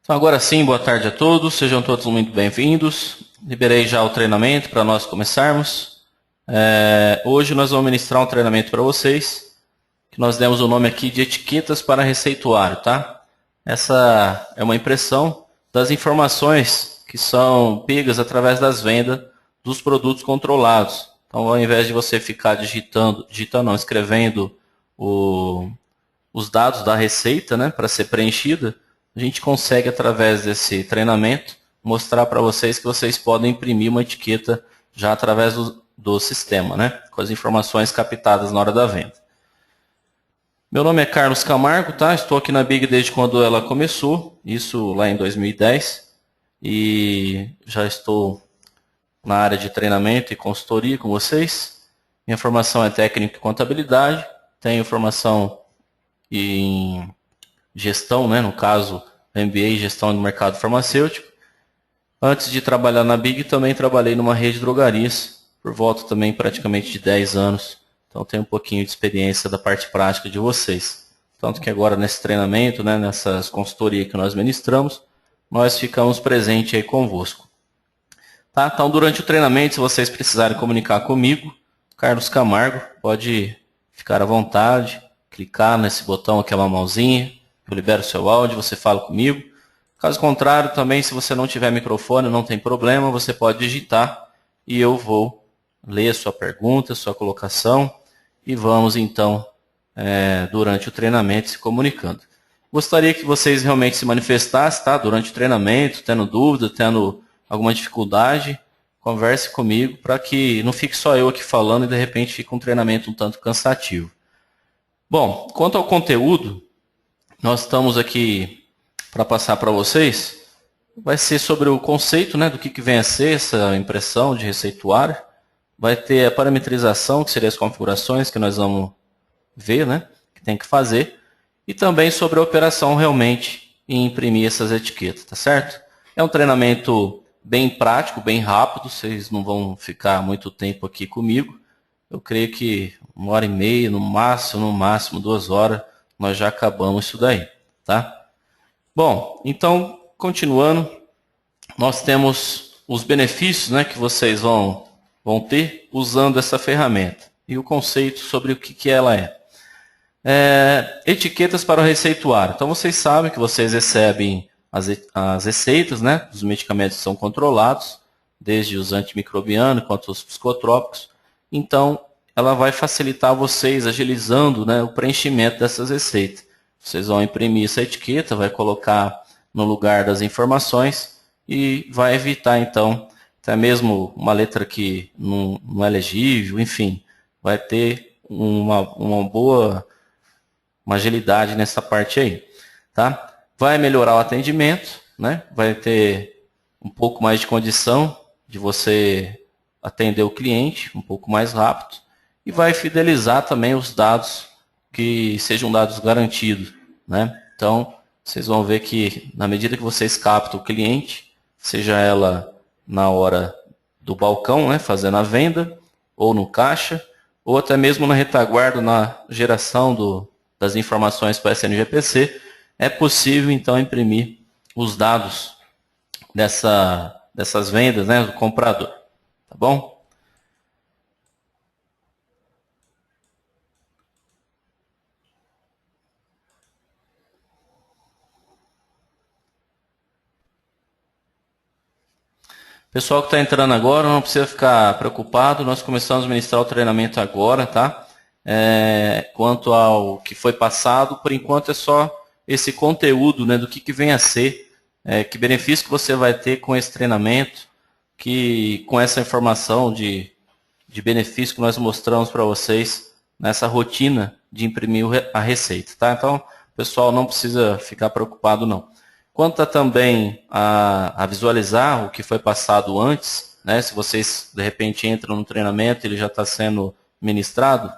Então, agora sim, boa tarde a todos, sejam todos muito bem-vindos. Liberei já o treinamento para nós começarmos. Hoje nós vamos ministrar um treinamento para vocês, que nós demos o nome aqui de etiquetas para receituário, tá? Essa é uma impressão das informações que são pegas através das vendas dos produtos controlados. Então, ao invés de você ficar escrevendo os dados da receita, né, para ser preenchida, a gente consegue, através desse treinamento, mostrar para vocês que vocês podem imprimir uma etiqueta já através do sistema, né, com as informações captadas na hora da venda. Meu nome é Carlos Camargo, tá? Estou aqui na Big desde quando ela começou, isso lá em 2010, e já estou na área de treinamento e consultoria com vocês. Minha formação é técnica e contabilidade, tenho formação em gestão, né, no caso, MBA em gestão do mercado farmacêutico. Antes de trabalhar na Big, também trabalhei numa rede de drogarias, por volta também praticamente de 10 anos. Então, tenho um pouquinho de experiência da parte prática de vocês. Tanto que agora, nesse treinamento, né, nessas consultorias que nós ministramos, nós ficamos presentes aí convosco. Tá? Então, durante o treinamento, se vocês precisarem comunicar comigo, Carlos Camargo, pode ficar à vontade, clicar nesse botão aqui, uma mãozinha, eu libero o seu áudio, você fala comigo. Caso contrário, também, se você não tiver microfone, não tem problema, você pode digitar e eu vou ler a sua pergunta, sua colocação e vamos, então, durante o treinamento, se comunicando. Gostaria que vocês realmente se manifestassem, tá? Durante o treinamento, tendo dúvida, tendo alguma dificuldade, converse comigo para que não fique só eu aqui falando e de repente fique um treinamento um tanto cansativo. Bom, quanto ao conteúdo, nós estamos aqui para passar para vocês, vai ser sobre o conceito, né, do que vem a ser essa impressão de receituário, vai ter a parametrização, que seriam as configurações que nós vamos ver, né, que tem que fazer, e também sobre a operação realmente em imprimir essas etiquetas, tá certo? É um treinamento bem prático, bem rápido, vocês não vão ficar muito tempo aqui comigo. Eu creio que 1h30, no máximo 2 horas, nós já acabamos isso daí, tá? Bom, então, continuando, nós temos os benefícios, né, que vocês vão ter usando essa ferramenta. E o conceito sobre o que ela é. Etiquetas para o receituário. Então, vocês sabem que vocês recebem as receitas, né, dos medicamentos que são controlados, desde os antimicrobianos quanto os psicotrópicos. Então, ela vai facilitar vocês, agilizando, né, o preenchimento dessas receitas. Vocês vão imprimir essa etiqueta, vai colocar no lugar das informações e vai evitar, então, até mesmo uma letra que não é legível, enfim, vai ter uma agilidade nessa parte aí, tá? Vai melhorar o atendimento, né? Vai ter um pouco mais de condição de você atender o cliente um pouco mais rápido e vai fidelizar também os dados que sejam dados garantidos, né? Então, vocês vão ver que na medida que vocês captam o cliente, seja ela na hora do balcão, né, fazendo a venda, ou no caixa, ou até mesmo na retaguarda, na geração das informações para o SNGPC, é possível, então, imprimir os dados dessas vendas, né, do comprador. Tá bom? Pessoal que está entrando agora, não precisa ficar preocupado, nós começamos a ministrar o treinamento agora, tá? Quanto ao que foi passado, por enquanto é só esse conteúdo, né, do que vem a ser, que benefício que você vai ter com esse treinamento, com essa informação de benefício que nós mostramos para vocês nessa rotina de imprimir a receita, tá? Então, o pessoal não precisa ficar preocupado, não. Quanto também a visualizar o que foi passado antes, né? Se vocês, de repente, entram no treinamento, ele já está sendo ministrado,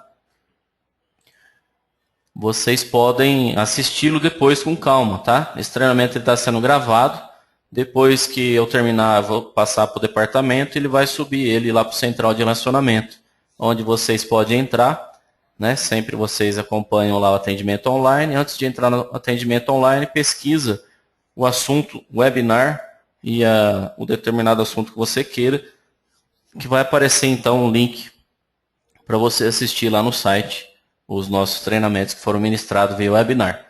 vocês podem assisti-lo depois com calma, tá? Esse treinamento está sendo gravado. Depois que eu terminar, vou passar para o departamento, ele vai subir ele lá para o central de relacionamento, onde vocês podem entrar, né? Sempre vocês acompanham lá o atendimento online. Antes de entrar no atendimento online, pesquisa o assunto webinar e o determinado assunto que você queira, que vai aparecer então um link para você assistir lá no site os nossos treinamentos que foram ministrados via webinar.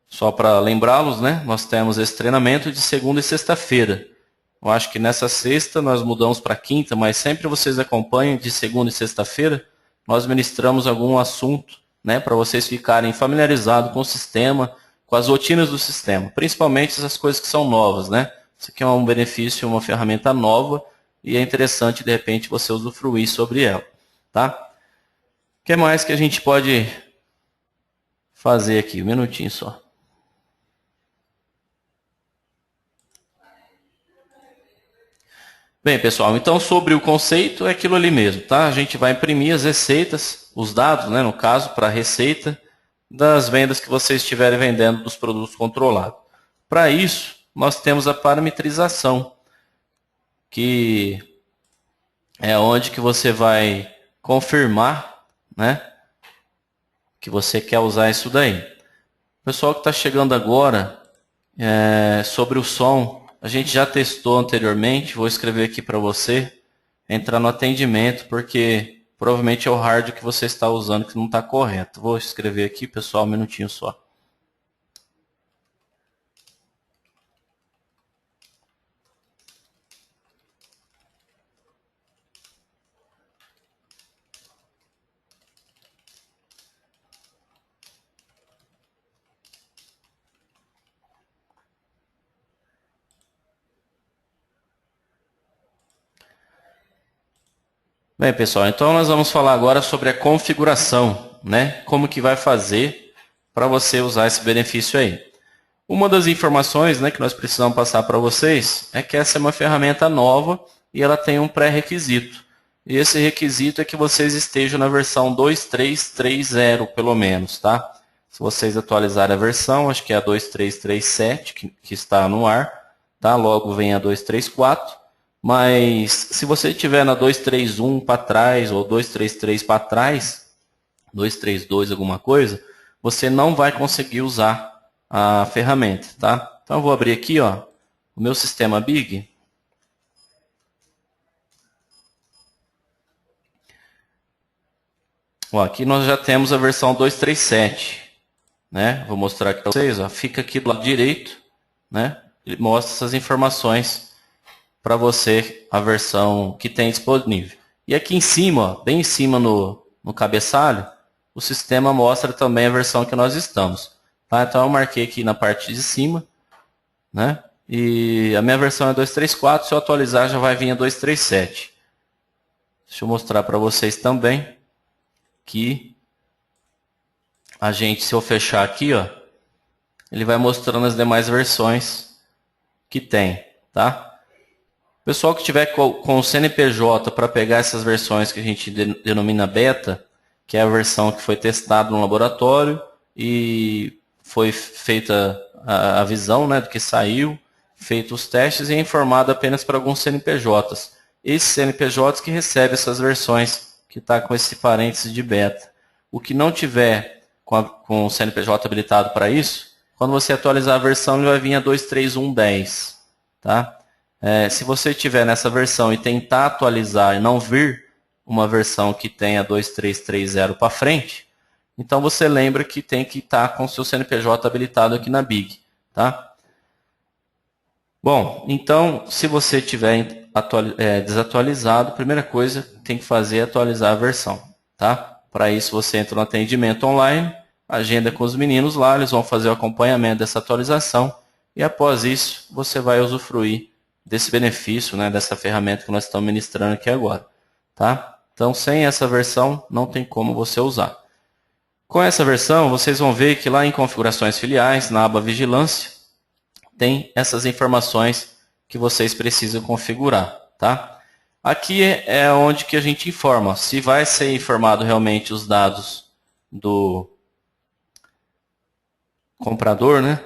Só para lembrá-los, né, nós temos esse treinamento de segunda e sexta-feira. Eu acho que nessa sexta nós mudamos para quinta, mas sempre vocês acompanham de segunda e sexta-feira, nós ministramos algum assunto, né, para vocês ficarem familiarizados com o sistema, com as rotinas do sistema, principalmente essas coisas que são novas, né? Isso aqui é um benefício, uma ferramenta nova e é interessante, de repente, você usufruir sobre ela, tá? O que mais que a gente pode fazer aqui? Um minutinho só. Bem, pessoal, então sobre o conceito é aquilo ali mesmo, tá? A gente vai imprimir as receitas, os dados, né, no caso, para a receita das vendas que vocês estiverem vendendo dos produtos controlados. Para isso, nós temos a parametrização, que é onde que você vai confirmar, né, que você quer usar isso daí. O pessoal que está chegando agora, sobre o som, a gente já testou anteriormente, vou escrever aqui para você, entrar no atendimento, porque provavelmente é o hardware que você está usando que não está correto. Vou escrever aqui, pessoal, um minutinho só. Bem, pessoal, então nós vamos falar agora sobre a configuração, né? Como que vai fazer para você usar esse benefício aí. Uma das informações, né, que nós precisamos passar para vocês é que essa é uma ferramenta nova e ela tem um pré-requisito. E esse requisito é que vocês estejam na versão 2.3.3.0, pelo menos, tá? Se vocês atualizarem a versão, acho que é a 2.3.3.7 que está no ar, tá? Logo vem a 2.3.4. Mas se você estiver na 2.3.1 para trás ou 2.3.3 para trás, 2.3.2 alguma coisa, você não vai conseguir usar a ferramenta, tá? Então eu vou abrir aqui, ó, o meu sistema Big. Ó, aqui nós já temos a versão 2.3.7, né? Vou mostrar aqui para vocês, ó, fica aqui do lado direito, né? Ele mostra essas informações para você, a versão que tem disponível. E aqui em cima, ó, bem em cima no cabeçalho, o sistema mostra também a versão que nós estamos. Tá? Então eu marquei aqui na parte de cima, né? E a minha versão é 2.3.4, se eu atualizar já vai vir a 2.3.7. Deixa eu mostrar para vocês também que a gente, se eu fechar aqui, ó, ele vai mostrando as demais versões que tem, tá? Pessoal que tiver com o CNPJ para pegar essas versões que a gente denomina beta, que é a versão que foi testada no laboratório e foi feita a visão, né, do que saiu, feito os testes e é informado apenas para alguns CNPJs. Esses CNPJs que recebem essas versões que está com esse parênteses de beta. O que não tiver com o CNPJ habilitado para isso, quando você atualizar a versão, ele vai vir a 2.3.1.10, tá? Se você estiver nessa versão e tentar atualizar e não vir uma versão que tenha 2.3.3.0 para frente, então você lembra que tem que estar com o seu CNPJ habilitado aqui na Big, tá? Bom, então se você estiver desatualizado, a primeira coisa que tem que fazer é atualizar a versão, tá? Para isso você entra no atendimento online, agenda com os meninos lá, eles vão fazer o acompanhamento dessa atualização e após isso você vai usufruir desse benefício, né, dessa ferramenta que nós estamos ministrando aqui agora, tá? Então, sem essa versão, não tem como você usar. Com essa versão, vocês vão ver que lá em configurações filiais, na aba vigilância, tem essas informações que vocês precisam configurar, tá? Aqui é onde que a gente informa se vai ser informado realmente os dados do comprador, né?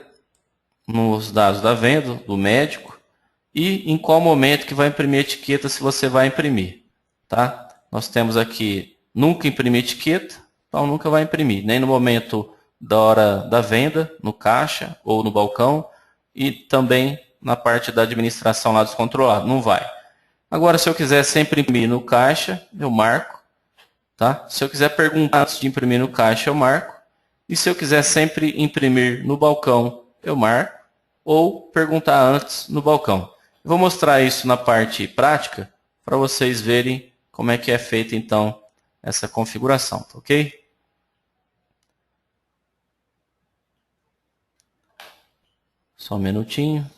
Nos dados da venda, do médico, e em qual momento que vai imprimir a etiqueta, se você vai imprimir, tá? Nós temos aqui, nunca imprimir etiqueta, então nunca vai imprimir, nem no momento da hora da venda, no caixa ou no balcão, e também na parte da administração lá descontrolada, não vai. Agora, se eu quiser sempre imprimir no caixa, eu marco, tá? Se eu quiser perguntar antes de imprimir no caixa, eu marco. E se eu quiser sempre imprimir no balcão, eu marco. Ou perguntar antes no balcão. Eu vou mostrar isso na parte prática, para vocês verem como é que é feita, então, essa configuração, tá ok? Só um minutinho.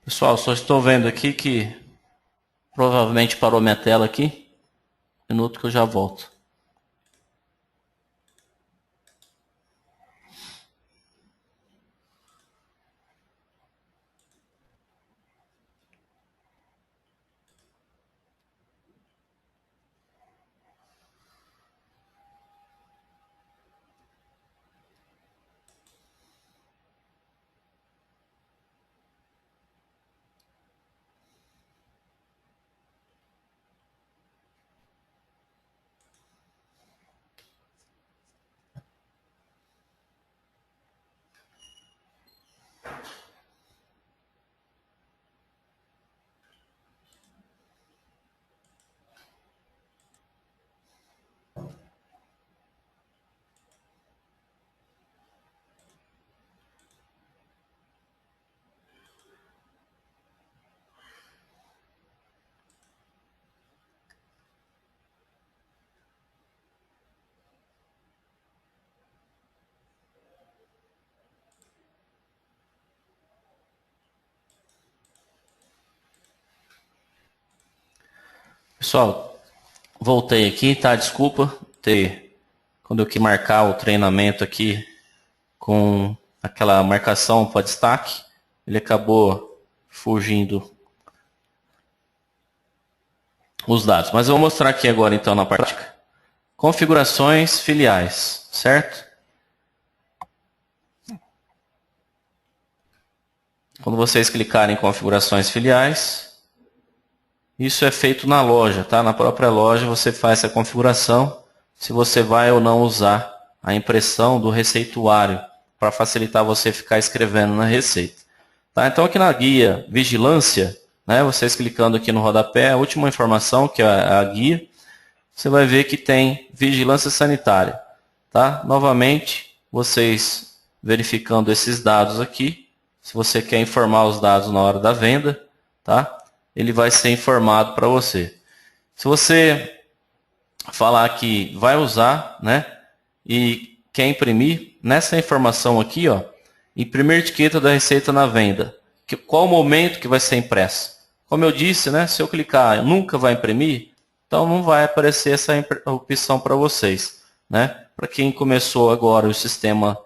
Pessoal, só estou vendo aqui que provavelmente parou minha tela aqui. Um minuto que eu já volto. Pessoal, voltei aqui, tá? Desculpa quando eu quis marcar o treinamento aqui com aquela marcação para destaque, ele acabou fugindo os dados. Mas eu vou mostrar aqui agora então na prática. Configurações filiais, certo? Quando vocês clicarem em configurações filiais, isso é feito na loja, tá? Na própria loja você faz essa configuração, se você vai ou não usar a impressão do receituário, para facilitar você ficar escrevendo na receita. Tá? Então aqui na guia Vigilância, né, vocês clicando aqui no rodapé, a última informação, que é a guia, você vai ver que tem Vigilância Sanitária. Tá? Novamente, vocês verificando esses dados aqui, se você quer informar os dados na hora da venda, tá? Ele vai ser informado para você. Se você falar que vai usar, né, e quer imprimir, nessa informação aqui, ó, imprimir etiqueta da receita na venda. Qual o momento que vai ser impressa? Como eu disse, né, se eu clicar nunca vai imprimir, então não vai aparecer essa opção para vocês. Né? Para quem começou agora o sistema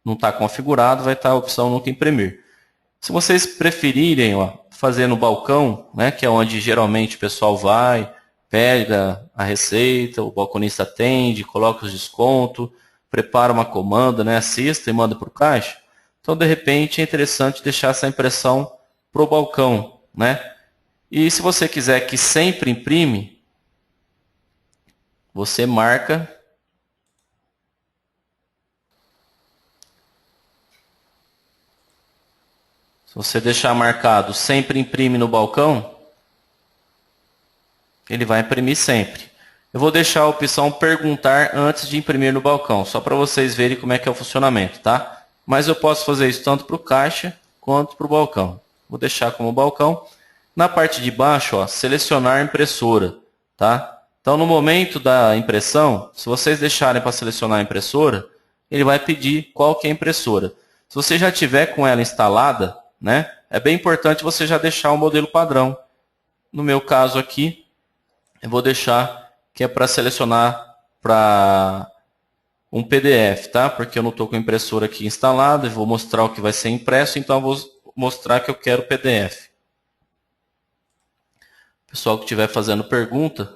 não está configurado, vai estar a opção nunca imprimir. Se vocês preferirem fazer no balcão, né, que é onde geralmente o pessoal vai, pega a receita, o balconista atende, coloca os descontos, prepara uma comanda, né, assista e manda para o caixa. Então, de repente, é interessante deixar essa impressão para o balcão. Né? E se você quiser que sempre imprime, você marca. Se você deixar marcado sempre imprime no balcão, ele vai imprimir sempre. Eu vou deixar a opção perguntar antes de imprimir no balcão, só para vocês verem como é que é o funcionamento, tá? Mas eu posso fazer isso tanto para o caixa quanto para o balcão. Vou deixar como balcão. Na parte de baixo, selecionar impressora, tá? Então, no momento da impressão, se vocês deixarem para selecionar a impressora, ele vai pedir qual que é a impressora. Se você já tiver com ela instalada, né, é bem importante você já deixar o modelo padrão. No meu caso aqui, eu vou deixar que é para selecionar para um PDF, tá? Porque eu não estou com a impressora aqui instalada, eu vou mostrar o que vai ser impresso, então eu vou mostrar que eu quero PDF. Pessoal que estiver fazendo pergunta,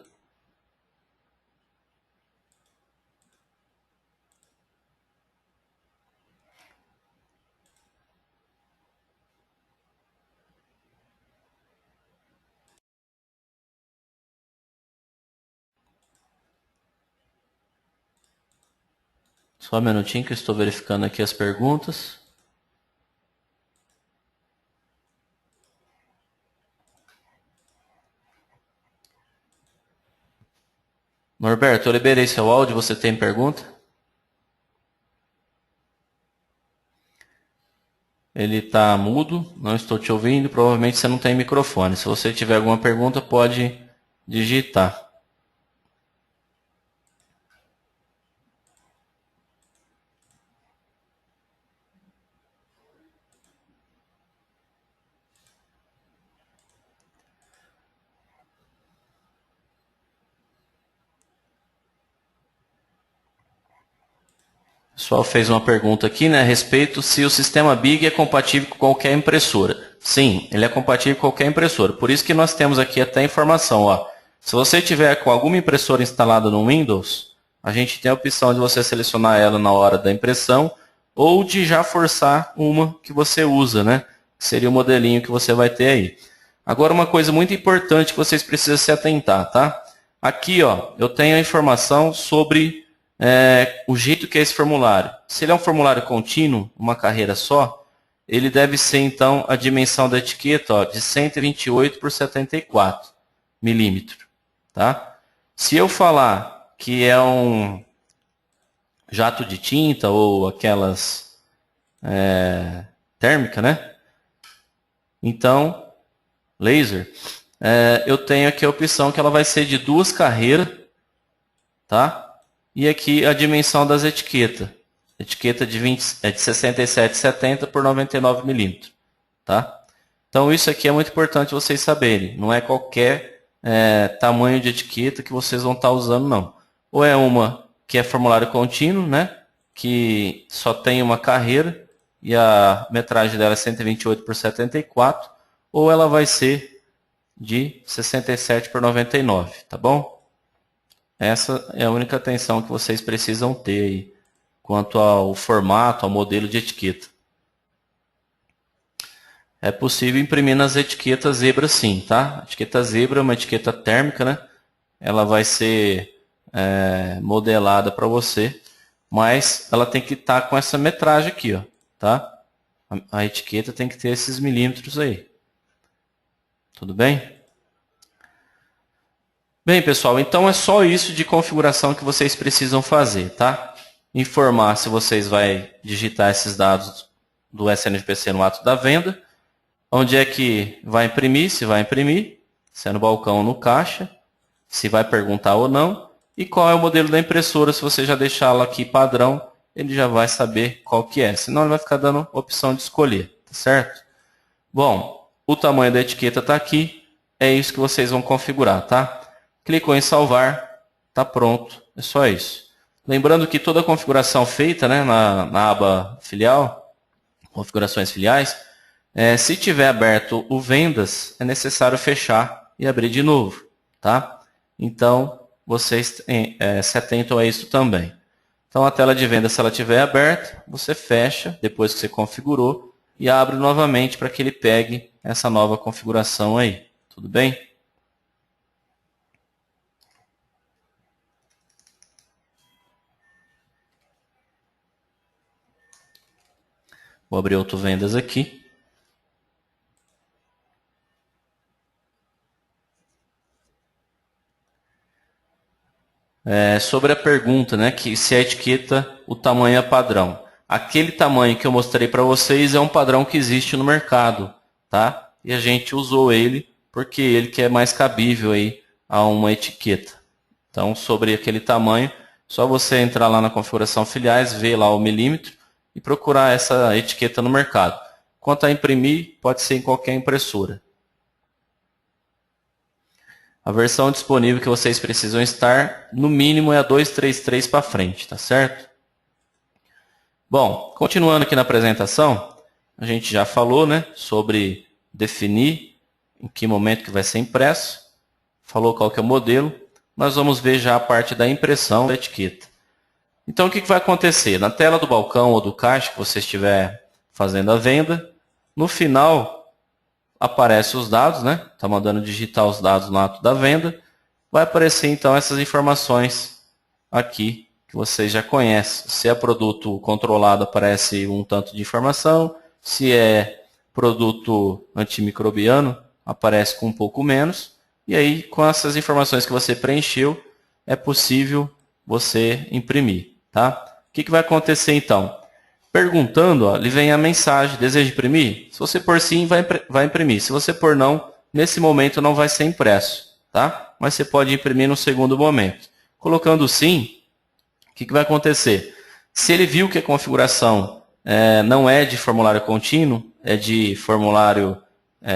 só um minutinho que eu estou verificando aqui as perguntas. Norberto, eu liberei seu áudio, você tem pergunta? Ele está mudo, não estou te ouvindo, provavelmente você não tem microfone. Se você tiver alguma pergunta, pode digitar. O pessoal fez uma pergunta aqui, né, a respeito se o sistema BIG é compatível com qualquer impressora. Sim, ele é compatível com qualquer impressora. Por isso que nós temos aqui até a informação. Ó. Se você tiver com alguma impressora instalada no Windows, a gente tem a opção de você selecionar ela na hora da impressão ou de já forçar uma que você usa, né? Que seria o modelinho que você vai ter aí. Agora, uma coisa muito importante que vocês precisam se atentar, tá? Aqui, ó, eu tenho a informação sobre o jeito que é esse formulário. Se ele é um formulário contínuo, uma carreira só, ele deve ser, então, a dimensão da etiqueta ó, de 128 por 74 milímetros. Tá? Se eu falar que é um jato de tinta ou aquelas térmica, né? Então, laser, eu tenho aqui a opção que ela vai ser de 2 carreiras, tá? E aqui a dimensão das etiquetas. Etiqueta de 67,70 por 99 milímetros. Tá? Então isso aqui é muito importante vocês saberem. Não é qualquer tamanho de etiqueta que vocês vão estar usando, não. Ou é uma que é formulário contínuo, né? Que só tem uma carreira e a metragem dela é 128 por 74. Ou ela vai ser de 67 por 99, tá bom? Essa é a única atenção que vocês precisam ter aí, quanto ao formato, ao modelo de etiqueta. É possível imprimir nas etiquetas zebra sim, tá? A etiqueta zebra é uma etiqueta térmica, né? Ela vai ser modelada para você, mas ela tem que estar com essa metragem aqui, ó, tá? A etiqueta tem que ter esses milímetros aí. Tudo bem? Bem, pessoal, então é só isso de configuração que vocês precisam fazer, tá? Informar se vocês vão digitar esses dados do SNPC no ato da venda, onde é que vai imprimir, se é no balcão ou no caixa, se vai perguntar ou não, e qual é o modelo da impressora, se você já deixá-la aqui padrão, ele já vai saber qual que é, senão ele vai ficar dando opção de escolher, tá certo? Bom, o tamanho da etiqueta está aqui, é isso que vocês vão configurar, tá? Clicou em salvar, está pronto, é só isso. Lembrando que toda a configuração feita, né, na aba filial, configurações filiais, se tiver aberto o vendas, é necessário fechar e abrir de novo, tá? Então, vocês se atentam a isso também. Então, a tela de venda, se ela estiver aberta, você fecha, depois que você configurou, e abre novamente para que ele pegue essa nova configuração aí. Tudo bem? Vou abrir outro vendas aqui. Sobre a pergunta, né, que se a etiqueta, o tamanho é padrão. Aquele tamanho que eu mostrei para vocês é um padrão que existe no mercado, tá? E a gente usou ele porque ele que é mais cabível aí a uma etiqueta. Então, sobre aquele tamanho, só você entrar lá na configuração filiais, ver lá o milímetro e procurar essa etiqueta no mercado. Quanto a imprimir, pode ser em qualquer impressora. A versão disponível que vocês precisam estar, no mínimo, é a 233 para frente, tá certo? Bom, continuando aqui na apresentação, a gente já falou, né, sobre definir em que momento que vai ser impresso, falou qual que é o modelo, nós vamos ver já a parte da impressão da etiqueta. Então, o que vai acontecer? Na tela do balcão ou do caixa que você estiver fazendo a venda, no final aparece os dados, né? Está mandando digitar os dados no ato da venda. Vai aparecer então essas informações aqui que vocês já conhecem. Se é produto controlado, aparece um tanto de informação. Se é produto antimicrobiano, aparece com um pouco menos. E aí, com essas informações que você preencheu, é possível você imprimir. Tá? O que vai acontecer então? Perguntando, ó, lhe vem a mensagem: deseja imprimir? Se você pôr sim, vai imprimir. Se você pôr não, nesse momento não vai ser impresso. Tá? Mas você pode imprimir no segundo momento. Colocando sim, o que vai acontecer? Se ele viu que a configuração não é de formulário contínuo, é de formulário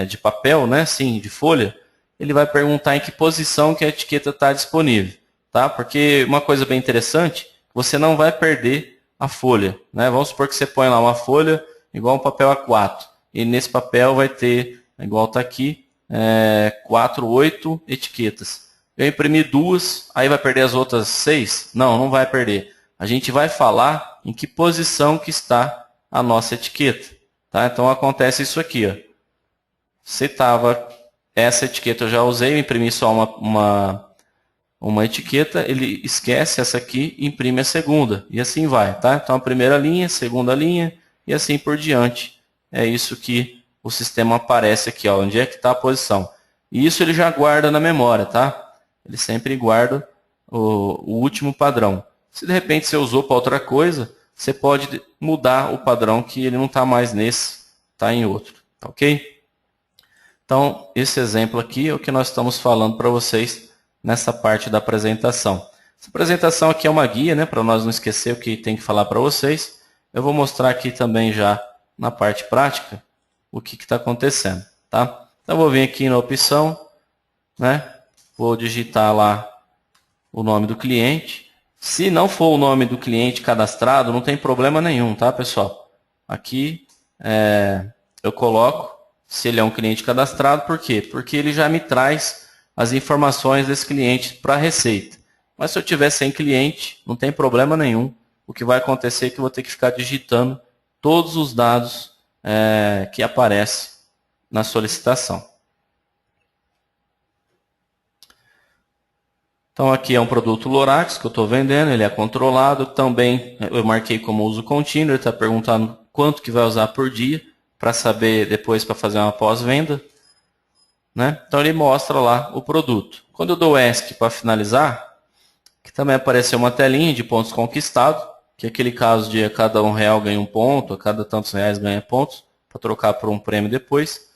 de papel, né? Sim, de folha, ele vai perguntar em que posição que a etiqueta está disponível. Tá? Porque uma coisa bem interessante, você não vai perder a folha. Né? Vamos supor que você põe lá uma folha igual um papel A4. E nesse papel vai ter, igual está aqui, 4, 8 etiquetas. Eu imprimir 2, aí vai perder as outras 6? Não, não vai perder. A gente vai falar em que posição que está a nossa etiqueta. Tá? Então acontece isso aqui. Ó. Se estava, essa etiqueta eu já usei, eu imprimi só uma etiqueta, ele esquece essa aqui e imprime a segunda. E assim vai. Tá? Então a primeira linha, segunda linha e assim por diante. É isso que o sistema aparece aqui. Ó, onde é que está a posição. E isso ele já guarda na memória. Tá? Ele sempre guarda o último padrão. Se de repente você usou para outra coisa, você pode mudar o padrão que ele não está mais nesse, está em outro. Tá ok? Então, esse exemplo aqui é o que nós estamos falando para vocês nessa parte da apresentação. Essa apresentação aqui é uma guia, né, para nós não esquecer o que tem que falar para vocês. Eu vou mostrar aqui também já na parte prática o que está acontecendo. Tá? Então, eu vou vir aqui na opção, né? Vou digitar lá o nome do cliente. Se não for o nome do cliente cadastrado, não tem problema nenhum, tá, pessoal? Aqui eu coloco se ele é um cliente cadastrado. Por quê? Porque ele já me traz as informações desse cliente para a Receita. Mas se eu tiver sem cliente, não tem problema nenhum. O que vai acontecer é que eu vou ter que ficar digitando todos os dados que aparecem na solicitação. Então aqui é um produto Lorax que eu estou vendendo, ele é controlado. Também eu marquei como uso contínuo, ele está perguntando quanto que vai usar por dia, para saber depois para fazer uma pós-venda. Né? Então ele mostra lá o produto. Quando eu dou ESC para finalizar, que também apareceu uma telinha de pontos conquistados, que é aquele caso de a cada R$1 ganha um ponto, a cada tantos reais ganha pontos, para trocar por um prêmio depois.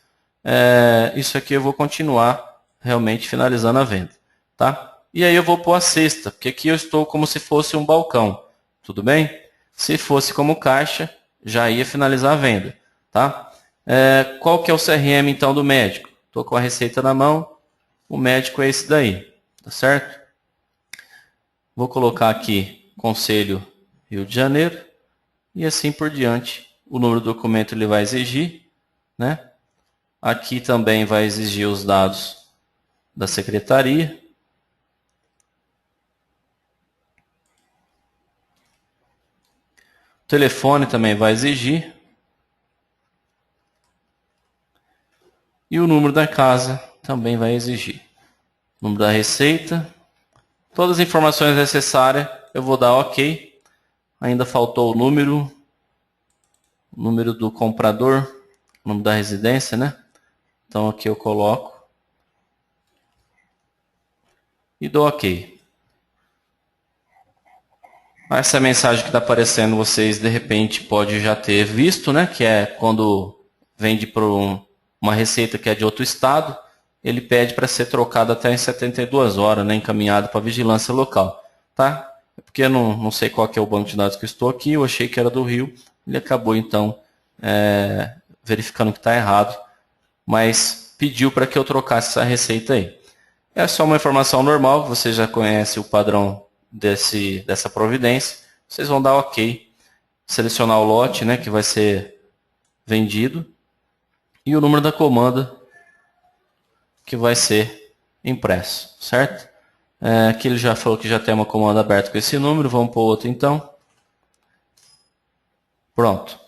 Isso aqui eu vou continuar realmente finalizando a venda. Tá? E aí eu vou pôr a cesta, porque aqui eu estou como se fosse um balcão. Tudo bem? Se fosse como caixa, já ia finalizar a venda. Tá? Qual que é o CRM então do médico? Estou com a receita na mão, o médico é esse daí. Tá certo? Vou colocar aqui Conselho Rio de Janeiro e assim por diante. O número do documento ele vai exigir. Né? Aqui também vai exigir os dados da secretaria. O telefone também vai exigir. E o número da casa também vai exigir. O número da receita. Todas as informações necessárias eu vou dar OK. Ainda faltou o número do comprador, o número da residência, né? Então aqui eu coloco. E dou OK. Essa mensagem que está aparecendo, vocês de repente podem já ter visto, né? Que é quando vende para uma receita que é de outro estado. ele pede para ser trocado até em 72 horas, né, encaminhado para a vigilância local. Tá? É porque eu não sei qual que é o banco de dados que eu estou aqui, eu achei que era do Rio, ele acabou então verificando que está errado, mas pediu para que eu trocasse essa receita aí. É só uma informação normal, você já conhece o padrão dessa providência. Vocês vão dar OK, selecionar o lote, né, que vai ser vendido, e o número da comanda que vai ser impresso, certo? Aqui ele já falou que já tem uma comanda aberta com esse número, vamos para o outro então. Pronto.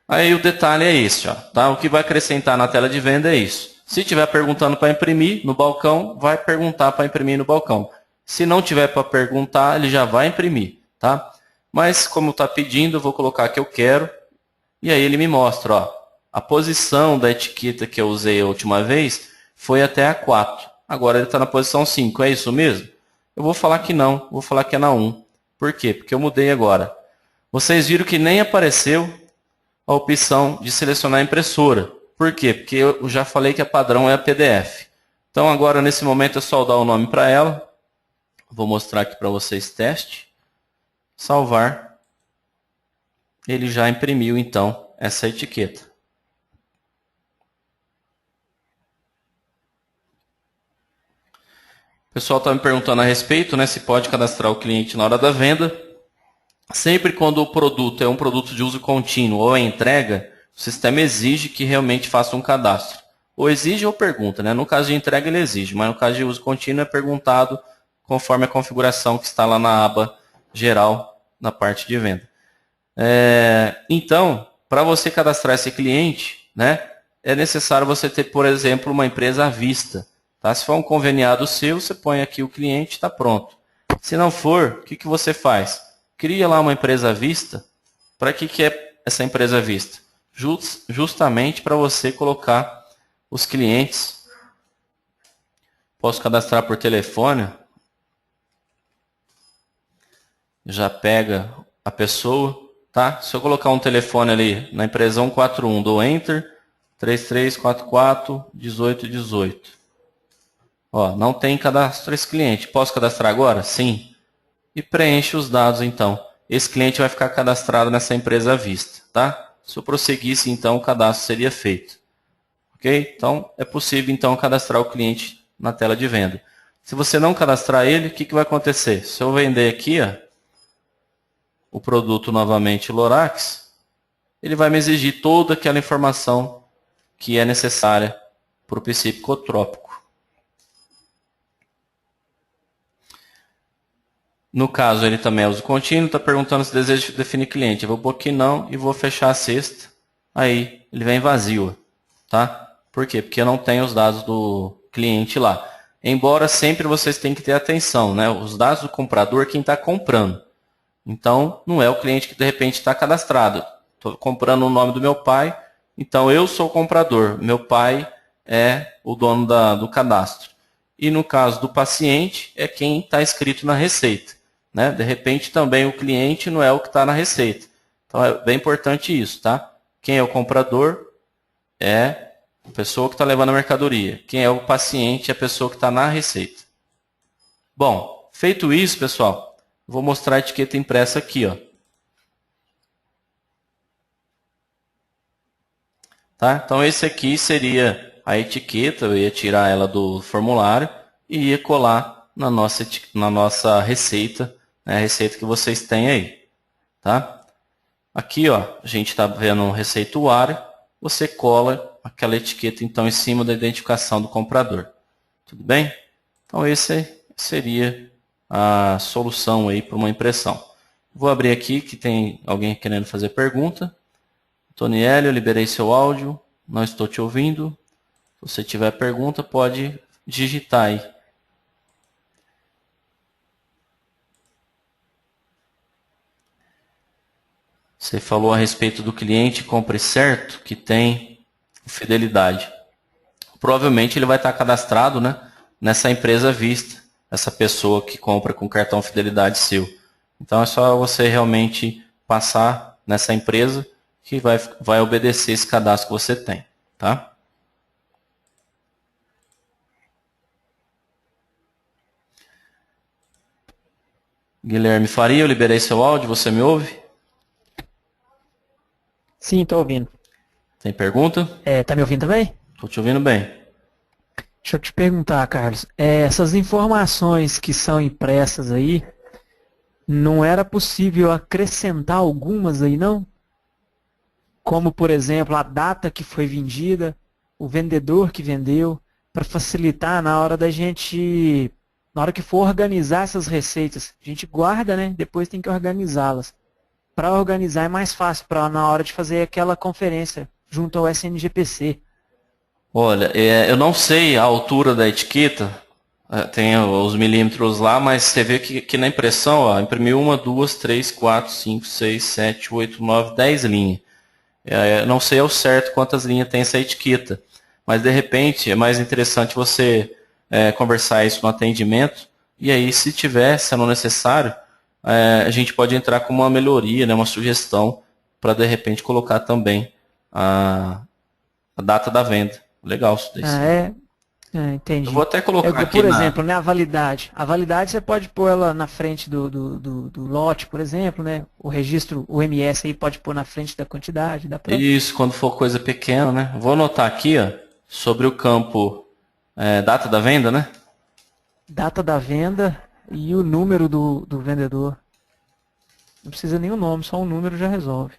Aí o detalhe é esse, ó, tá? O que vai acrescentar na tela de venda é isso. Se tiver perguntando para imprimir no balcão, vai perguntar para imprimir no balcão. Se não tiver para perguntar, ele já vai imprimir, tá? Mas como está pedindo, eu vou colocar que eu quero. E aí ele me mostra, ó, a posição da etiqueta que eu usei a última vez foi até a 4. Agora ele está na posição 5, é isso mesmo? Eu vou falar que não, vou falar que é na 1. Por quê? Porque eu mudei agora. Vocês viram que nem apareceu a opção de selecionar a impressora. Por quê? Porque eu já falei que a padrão é a PDF. Então agora nesse momento é só dar o nome para ela. Vou mostrar aqui para vocês teste. Salvar. Ele já imprimiu então essa etiqueta. O pessoal está me perguntando a respeito, né, se pode cadastrar o cliente na hora da venda. Sempre quando o produto é um produto de uso contínuo ou é entrega, o sistema exige que realmente faça um cadastro. Ou exige ou pergunta, né? No caso de entrega ele exige, mas no caso de uso contínuo é perguntado conforme a configuração que está lá na aba geral, na parte de venda. Então, para você cadastrar esse cliente, né, é necessário você ter, por exemplo, uma empresa à vista. Tá? Se for um conveniado seu, você põe aqui o cliente e está pronto. Se não for, o que você faz? Cria lá uma empresa à vista. Para que é essa empresa à vista? Justamente para você colocar os clientes. Posso cadastrar por telefone. Já pega a pessoa. Tá? Se eu colocar um telefone ali na empresa 141, dou Enter, 3344 1818. Ó, não tem cadastro esse cliente. Posso cadastrar agora? Sim. E preenche os dados então. Esse cliente vai ficar cadastrado nessa empresa à vista. Tá? Se eu prosseguisse, então o cadastro seria feito. Ok? Então, é possível então cadastrar o cliente na tela de venda. Se você não cadastrar ele, o que vai acontecer? Se eu vender aqui, ó, o produto novamente Lorax, ele vai me exigir toda aquela informação que é necessária para o psicotrópico. No caso, ele também é uso contínuo, está perguntando se deseja definir cliente. Eu vou pôr que não e vou fechar a cesta. Aí, ele vem vazio. Tá? Por quê? Porque eu não tenho os dados do cliente lá. Embora sempre vocês tenham que ter atenção, né? Os dados do comprador, quem está comprando. Então, não é o cliente que de repente está cadastrado. Estou comprando o nome do meu pai, então eu sou o comprador. Meu pai é o dono do cadastro. E no caso do paciente, é quem está inscrito na receita. Né? De repente, também o cliente não é o que está na receita. Então, é bem importante isso. Tá? Quem é o comprador é a pessoa que está levando a mercadoria. Quem é o paciente é a pessoa que está na receita. Bom, feito isso, pessoal, vou mostrar a etiqueta impressa aqui, ó. Tá? Então esse aqui seria a etiqueta, eu ia tirar ela do formulário e ia colar na nossa receita, né, a receita que vocês têm aí. Tá? Aqui, ó, a gente está vendo um receituário, você cola aquela etiqueta então em cima da identificação do comprador. Tudo bem? Então esse seria a solução aí para uma impressão. Vou abrir aqui que tem alguém querendo fazer pergunta. Toniel, eu liberei seu áudio, não estou te ouvindo. Se você tiver pergunta, pode digitar aí. Você falou a respeito do cliente compre certo, que tem fidelidade. Provavelmente ele vai estar cadastrado, né, nessa empresa à vista, essa pessoa que compra com cartão fidelidade seu. Então é só você realmente passar nessa empresa que vai obedecer esse cadastro que você tem. Tá? Guilherme Faria, eu liberei seu áudio, você me ouve? Sim, tô ouvindo. Tem pergunta? Tá me ouvindo também? Tô te ouvindo bem. Deixa eu te perguntar, Carlos. Essas informações que são impressas aí, não era possível acrescentar algumas aí, não? Como, por exemplo, a data que foi vendida, o vendedor que vendeu, para facilitar na hora da gente, na hora que for organizar essas receitas. A gente guarda, né? Depois tem que organizá-las. Para organizar é mais fácil, para na hora de fazer aquela conferência junto ao SNGPC. Olha, eu não sei a altura da etiqueta, tem os milímetros lá, mas você vê que na impressão, ó, imprimiu uma, duas, três, quatro, cinco, seis, sete, oito, nove, 10 linhas. Não sei ao certo quantas linhas tem essa etiqueta, mas de repente é mais interessante você conversar isso no atendimento, e aí se tiver, sendo necessário, a gente pode entrar com uma melhoria, né, uma sugestão, para de repente colocar também a data da venda. Legal isso daí, Ah, sim. Eu vou entendi. até colocar aqui Por na. exemplo, né, a validade. A validade você pode pôr ela na frente do lote, por exemplo, né? O registro, o MS aí pode pôr na frente da quantidade, dá pra... Isso, quando for coisa pequena, né? Vou anotar aqui, ó, sobre o campo data da venda, né? Data da venda e o número do vendedor. Não precisa nem o nome, só o número já resolve.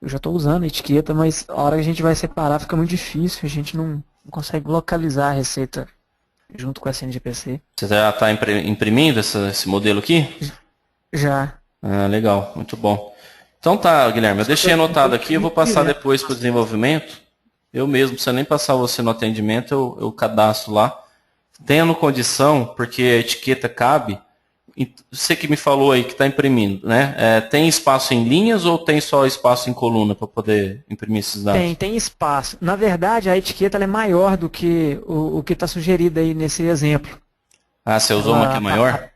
Eu já estou usando a etiqueta, mas a hora que a gente vai separar fica muito difícil. A gente não consegue localizar a receita junto com a CNGPC. Você já está imprimindo esse modelo aqui? Já. Ah, legal, muito bom. Então tá, Guilherme, eu Só que deixei eu tô anotado aqui, eu vou imprimindo passar direto. depois para o desenvolvimento. Eu mesmo, não precisa nem passar você no atendimento, eu cadastro lá. Tendo condição, porque a etiqueta cabe, você que me falou aí que está imprimindo, né? Tem espaço em linhas ou tem só espaço em coluna para poder imprimir esses dados? Tem espaço. Na verdade, a etiqueta ela é maior do que o que está sugerido aí nesse exemplo. Ah, você usou uma que é Ela maior?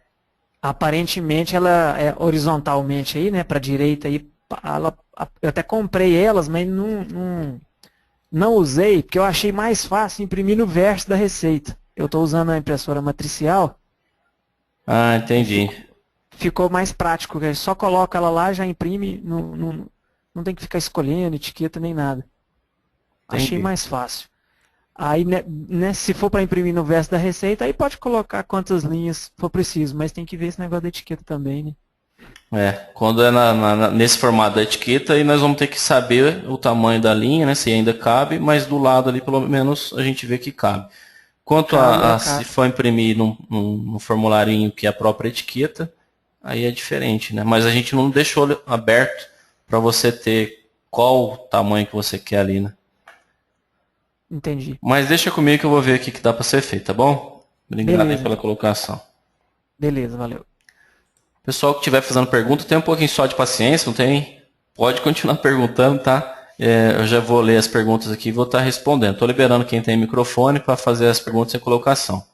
aparentemente ela é horizontalmente aí, né, para direita aí. Eu até comprei elas, mas não usei porque eu achei mais fácil imprimir no verso da receita. Eu estou usando a impressora matricial Ah, e entendi. ficou mais prático. Que só coloca ela lá, já imprime, não tem que ficar escolhendo etiqueta nem nada. Achei Entendi. mais fácil. Aí, né, se for para imprimir no verso da receita, aí pode colocar quantas linhas for preciso, mas tem que ver esse negócio da etiqueta também, né? Quando é nesse formato da etiqueta, aí nós vamos ter que saber o tamanho da linha, né, se ainda cabe, mas do lado ali pelo menos a gente vê que cabe. Quanto Cabe, a se cabe. for imprimir num formularinho que é a própria etiqueta, aí é diferente, né? Mas a gente não deixou aberto para você ter qual o tamanho que você quer ali, né? Entendi. Mas deixa comigo que eu vou ver aqui que dá para ser feito, tá bom? Obrigado aí Beleza, pela então. colocação. Beleza, valeu. Pessoal que estiver fazendo pergunta, tem um pouquinho só de paciência, não tem? Pode continuar perguntando, tá? Eu já vou ler as perguntas aqui e vou estar respondendo. Estou liberando quem tem microfone para fazer as perguntas e colocação.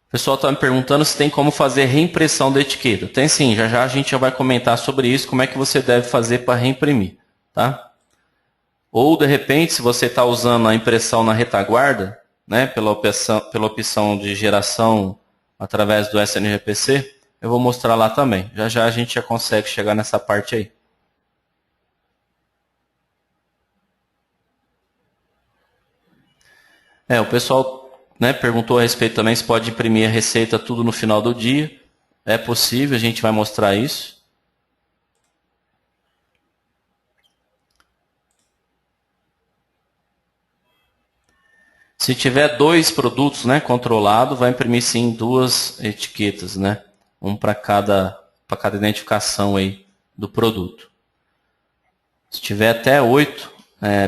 O pessoal está me perguntando se tem como fazer reimpressão da etiqueta. Tem sim, já já a gente já vai comentar sobre isso, como é que você deve fazer para reimprimir, tá? Ou de repente, se você está usando a impressão na retaguarda, né, pela opção de geração através do SNGPC, eu vou mostrar lá também. Já já a gente já consegue chegar nessa parte aí. O pessoal, né, perguntou a respeito também se pode imprimir a receita tudo no final do dia. É possível, a gente vai mostrar isso. Se tiver dois produtos, né, controlado, vai imprimir sim duas etiquetas, né? Um para cada identificação aí do produto. Se tiver até 8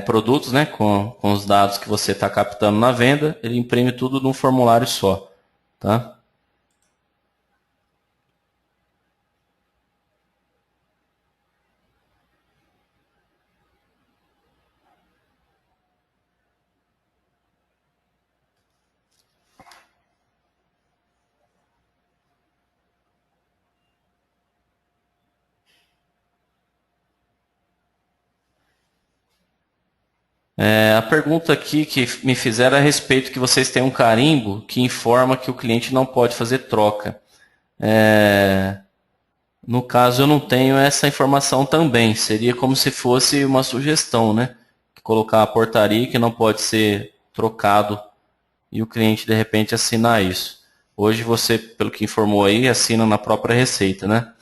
produtos, né, com os dados que você está captando na venda, ele imprime tudo num formulário só, tá? A pergunta aqui que me fizeram é a respeito que vocês têm um carimbo que informa que o cliente não pode fazer troca. No caso, eu não tenho essa informação também. Seria como se fosse uma sugestão, né? Colocar a portaria que não pode ser trocado e o cliente, de repente, assinar isso. Hoje você, pelo que informou aí, assina na própria receita, né?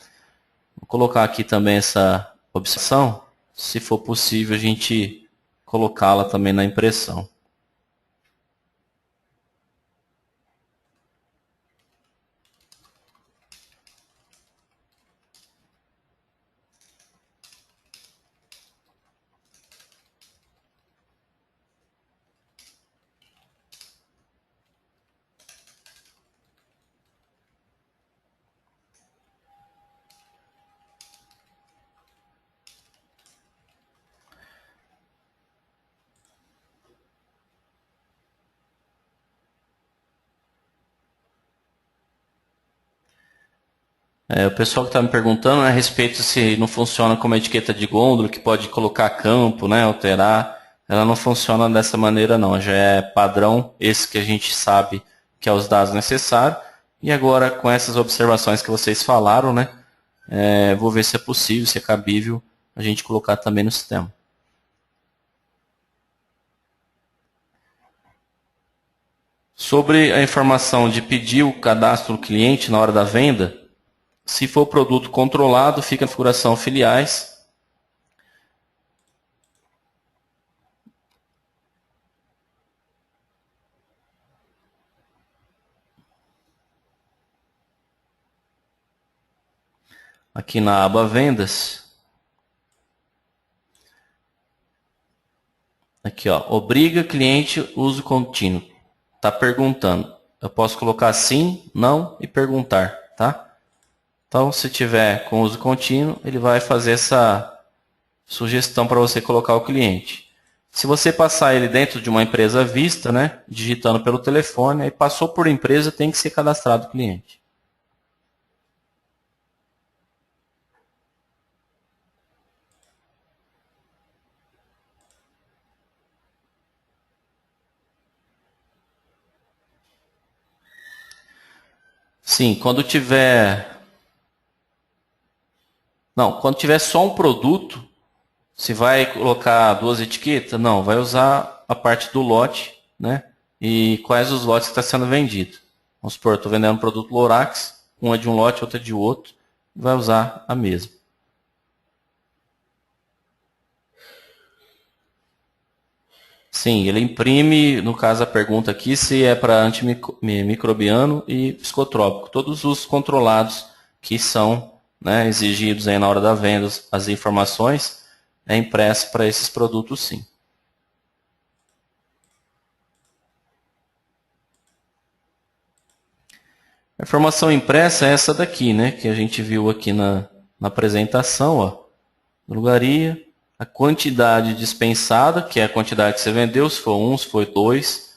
Vou colocar aqui também essa observação. Se for possível, a gente colocá-la também na impressão. O pessoal que está me perguntando a respeito se não funciona como etiqueta de gôndola, que pode colocar campo, né, alterar. Ela não funciona dessa maneira não, já é padrão esse que a gente sabe que é os dados necessários. E agora com essas observações que vocês falaram, né, vou ver se é possível, se é cabível a gente colocar também no sistema. Sobre a informação de pedir o cadastro do cliente na hora da venda, se for produto controlado, fica na configuração filiais. Aqui na aba vendas. Aqui, ó, obriga cliente uso contínuo. Está perguntando. Eu posso colocar sim, não e perguntar, tá? Então, se tiver com uso contínuo, ele vai fazer essa sugestão para você colocar o cliente. Se você passar ele dentro de uma empresa vista, né, digitando pelo telefone, aí passou por empresa, tem que ser cadastrado o cliente. Sim, quando tiver... Não, quando tiver só um produto, se vai colocar duas etiquetas? Não, vai usar a parte do lote, né? E quais os lotes que está sendo vendido. Vamos supor, estou vendendo um produto Lorax, um é de um lote, outro é de outro, vai usar a mesma. Sim, ele imprime, no caso a pergunta aqui, se é para antimicrobiano e psicotrópico. Todos os controlados que são, né, exigidos aí na hora da venda, as informações, é impresso para esses produtos sim. A informação impressa é essa daqui, né, que a gente viu aqui na apresentação, ó, drogaria, a quantidade dispensada, que é a quantidade que você vendeu, se for um, se foi dois,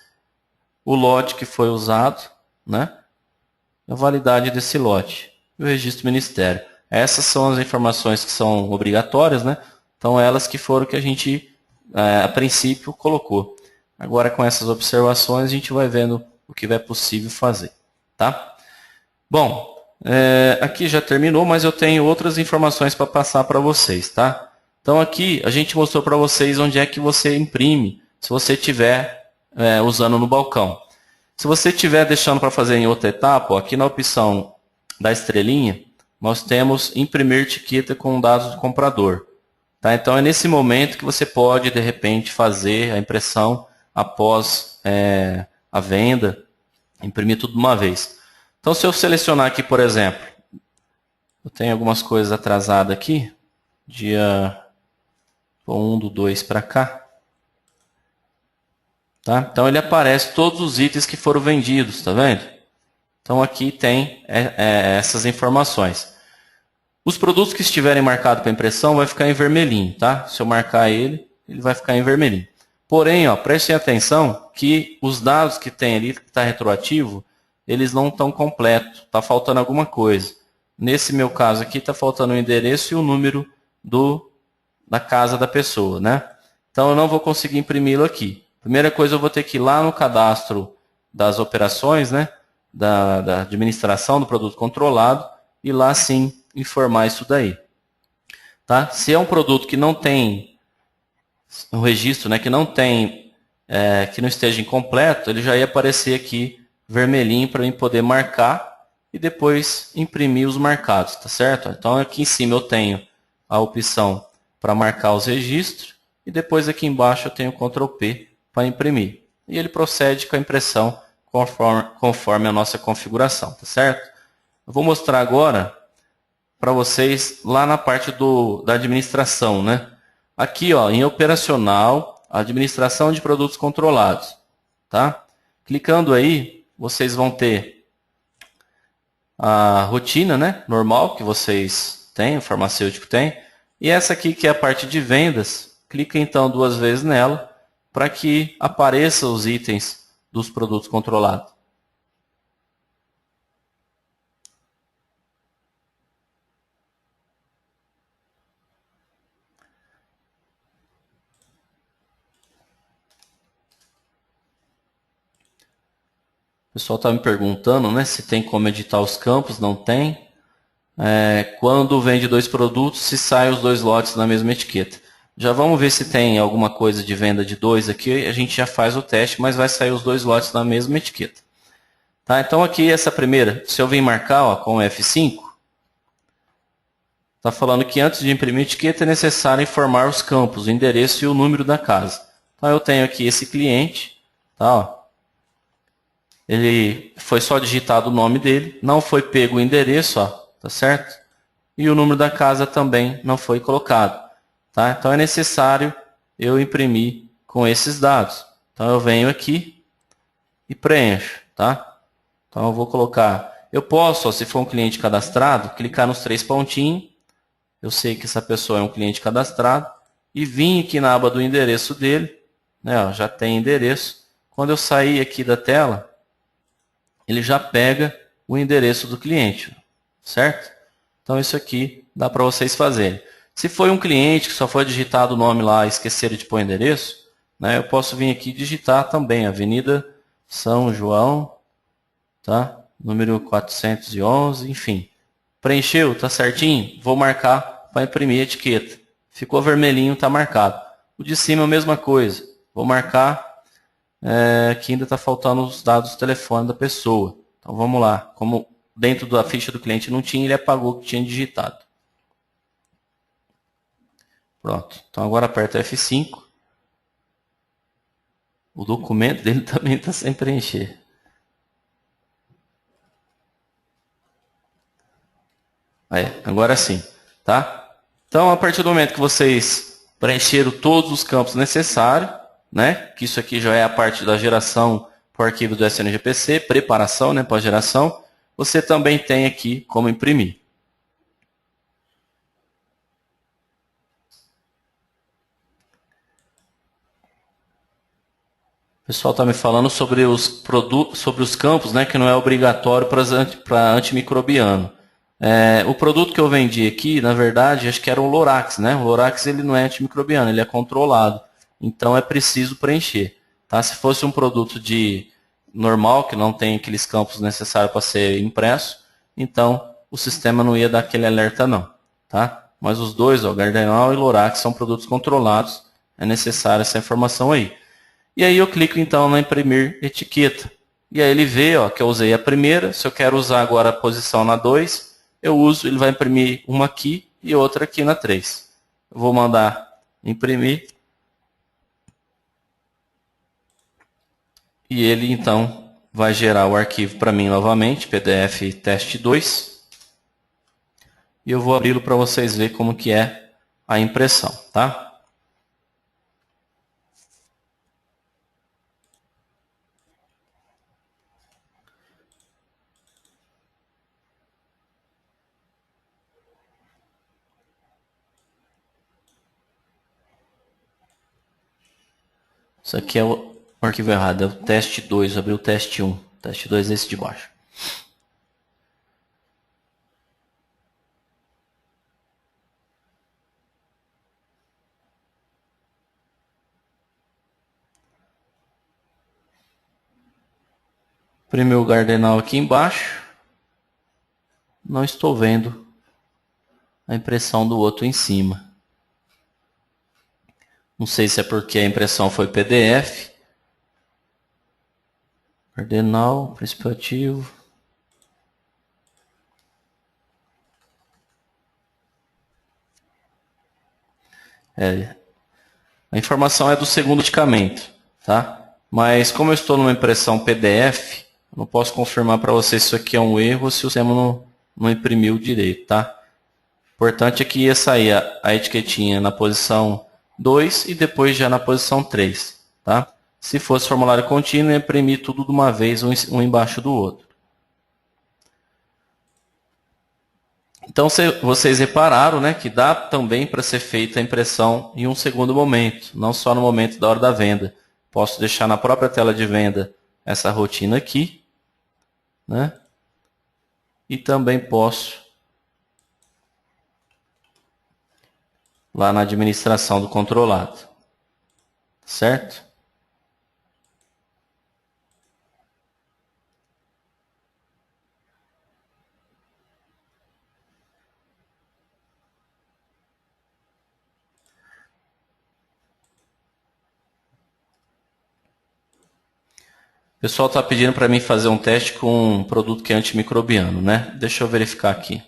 o lote que foi usado, né, a validade desse lote e o registro do Ministério. Essas são as informações que são obrigatórias, né, então elas que foram que a gente, a princípio, colocou. Agora com essas observações a gente vai vendo o que é possível fazer, tá? Bom, aqui já terminou, mas eu tenho outras informações para passar para vocês, tá? Então aqui a gente mostrou para vocês onde é que você imprime, se você estiver usando no balcão. Se você estiver deixando para fazer em outra etapa, ó, aqui na opção da estrelinha, nós temos imprimir etiqueta com dados do comprador. Tá? Então é nesse momento que você pode, de repente, fazer a impressão após a venda, imprimir tudo de uma vez. Então, se eu selecionar aqui, por exemplo, eu tenho algumas coisas atrasadas aqui, dia 1/2 para cá. Tá? Então, ele aparece todos os itens que foram vendidos, tá vendo? Então, aqui tem essas informações. Os produtos que estiverem marcados para impressão vai ficar em vermelhinho, tá? Se eu marcar ele, ele vai ficar em vermelhinho. Porém, ó, prestem atenção que os dados que tem ali, que está retroativo, eles não estão completos, está faltando alguma coisa. Nesse meu caso aqui, está faltando o endereço e o número da casa da pessoa, né? Então eu não vou conseguir imprimi-lo aqui. Primeira coisa, eu vou ter que ir lá no cadastro das operações, né, da administração do produto controlado, e lá sim informar isso daí. Tá? Se é um produto que não tem um registro, né, que não tem, que não esteja incompleto, ele já ia aparecer aqui vermelhinho para mim poder marcar e depois imprimir os marcados, tá certo? Então aqui em cima eu tenho a opção para marcar os registros e depois aqui embaixo eu tenho o Ctrl P para imprimir. E ele procede com a impressão conforme a nossa configuração, tá certo? Eu vou mostrar agora para vocês lá na parte da administração, né? Aqui, ó, em operacional, administração de produtos controlados, tá? Clicando aí, vocês vão ter a rotina, né, normal que vocês têm, o farmacêutico tem, e essa aqui que é a parte de vendas, clica então 2 vezes nela para que apareçam os itens dos produtos controlados. O pessoal está me perguntando, né, se tem como editar os campos, não tem. Quando vende 2 produtos, se saem os 2 lotes na mesma etiqueta. Já vamos ver se tem alguma coisa de venda de 2 aqui, a gente já faz o teste, mas vai sair os 2 lotes na mesma etiqueta. Tá, então aqui essa primeira, se eu vim marcar ó, com o F5, está falando que antes de imprimir a etiqueta é necessário informar os campos, o endereço e o número da casa. Então eu tenho aqui esse cliente, tá, ó. Ele foi só digitado o nome dele, não foi pego o endereço, ó, tá certo? E o número da casa também não foi colocado, tá? Então é necessário eu imprimir com esses dados. Então eu venho aqui e preencho, tá? Então eu vou colocar, eu posso, ó, se for um cliente cadastrado, clicar nos 3 pontinhos, eu sei que essa pessoa é um cliente cadastrado, e vim aqui na aba do endereço dele, né, ó, já tem endereço. Quando eu sair aqui da tela, ele já pega o endereço do cliente, certo? Então isso aqui dá para vocês fazerem. Se foi um cliente que só foi digitado o nome lá e esqueceram de pôr o endereço, né, eu posso vir aqui e digitar também, Avenida São João, tá? Número 411, enfim. Preencheu, tá certinho? Vou marcar para imprimir a etiqueta. Ficou vermelhinho, está marcado. O de cima é a mesma coisa. Vou marcar que ainda está faltando os dados do telefone da pessoa. Então vamos lá. Como dentro da ficha do cliente não tinha, ele apagou o que tinha digitado. Pronto. Então agora aperta F5. O documento dele também está sem preencher. Aí, agora sim, tá? Então, a partir do momento que vocês preencheram todos os campos necessários, né? Que isso aqui já é a parte da geração por arquivo do SNGPC, preparação, né, para geração, você também tem aqui como imprimir. O pessoal está me falando sobre os produtos, sobre os campos, né, que não é obrigatório para antimicrobiano. O produto que eu vendi aqui, na verdade, acho que era um Lorax, né? O Lorax ele não é antimicrobiano, ele é controlado. Então é preciso preencher. Tá? Se fosse um produto de normal, que não tem aqueles campos necessários para ser impresso, então o sistema não ia dar aquele alerta não. Tá? Mas os dois, ó, Gardenal e Lorax, são produtos controlados. É necessária essa informação aí. E aí eu clico então na imprimir etiqueta. E aí ele vê ó, que eu usei a primeira. Se eu quero usar agora a posição na 2, eu uso, ele vai imprimir uma aqui e outra aqui na 3. Eu vou mandar imprimir. E ele então vai gerar o arquivo para mim novamente, PDF teste 2. E eu vou abri-lo para vocês verem como que é a impressão, tá? Isso aqui é o arquivo errado, é o teste 2, abri o teste 1. Teste 2 é esse de baixo. imprimir o Gardenal aqui embaixo. Não estou vendo a impressão do outro em cima. Não sei se é porque a impressão foi PDF. Cardenal, princípio ativo. A informação é do segundo medicamento, tá? Mas como eu estou numa impressão PDF, eu não posso confirmar para você se isso aqui é um erro ou se o sistema não imprimiu direito, tá? O importante é que ia sair a etiquetinha na posição 2 e depois já na posição 3, tá? Se fosse formulário contínuo, ia imprimir tudo de uma vez, um embaixo do outro. Então, vocês repararam, né, que dá também para ser feita a impressão em um segundo momento, não só no momento da hora da venda. Posso deixar na própria tela de venda essa rotina aqui, né? E também posso, lá na administração do controlado, certo? O pessoal está pedindo para mim fazer um teste com um produto que é antimicrobiano, né? Deixa eu verificar aqui.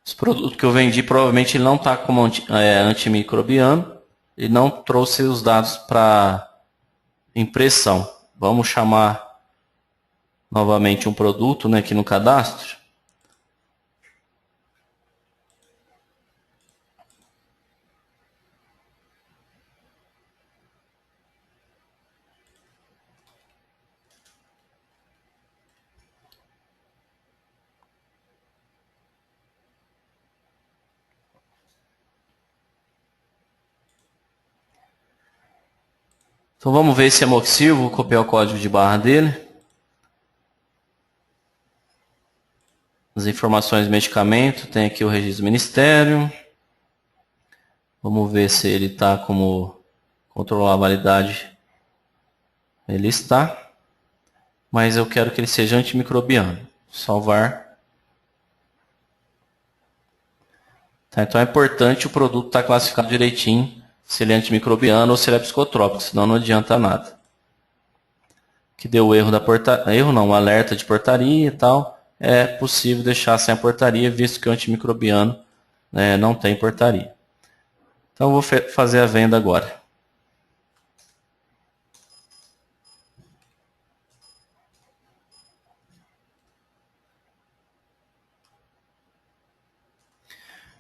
Esse produto que eu vendi, provavelmente ele não está como antimicrobiano. Ele não trouxe os dados para impressão. Vamos chamar novamente um produto, né, aqui no cadastro. Então vamos ver esse amoxil, vou copiar o código de barra dele. As informações do medicamento, tem aqui o registro do Ministério. Vamos ver se ele está como controlar a validade. Ele está, mas eu quero que ele seja antimicrobiano. Salvar. Tá, então é importante o produto estar classificado direitinho, se ele é antimicrobiano ou se ele é psicotrópico, senão não adianta nada. Que deu erro da portaria, erro não, um alerta de portaria e tal, é possível deixar sem a portaria, visto que o antimicrobiano não tem portaria. Então eu vou fazer a venda agora.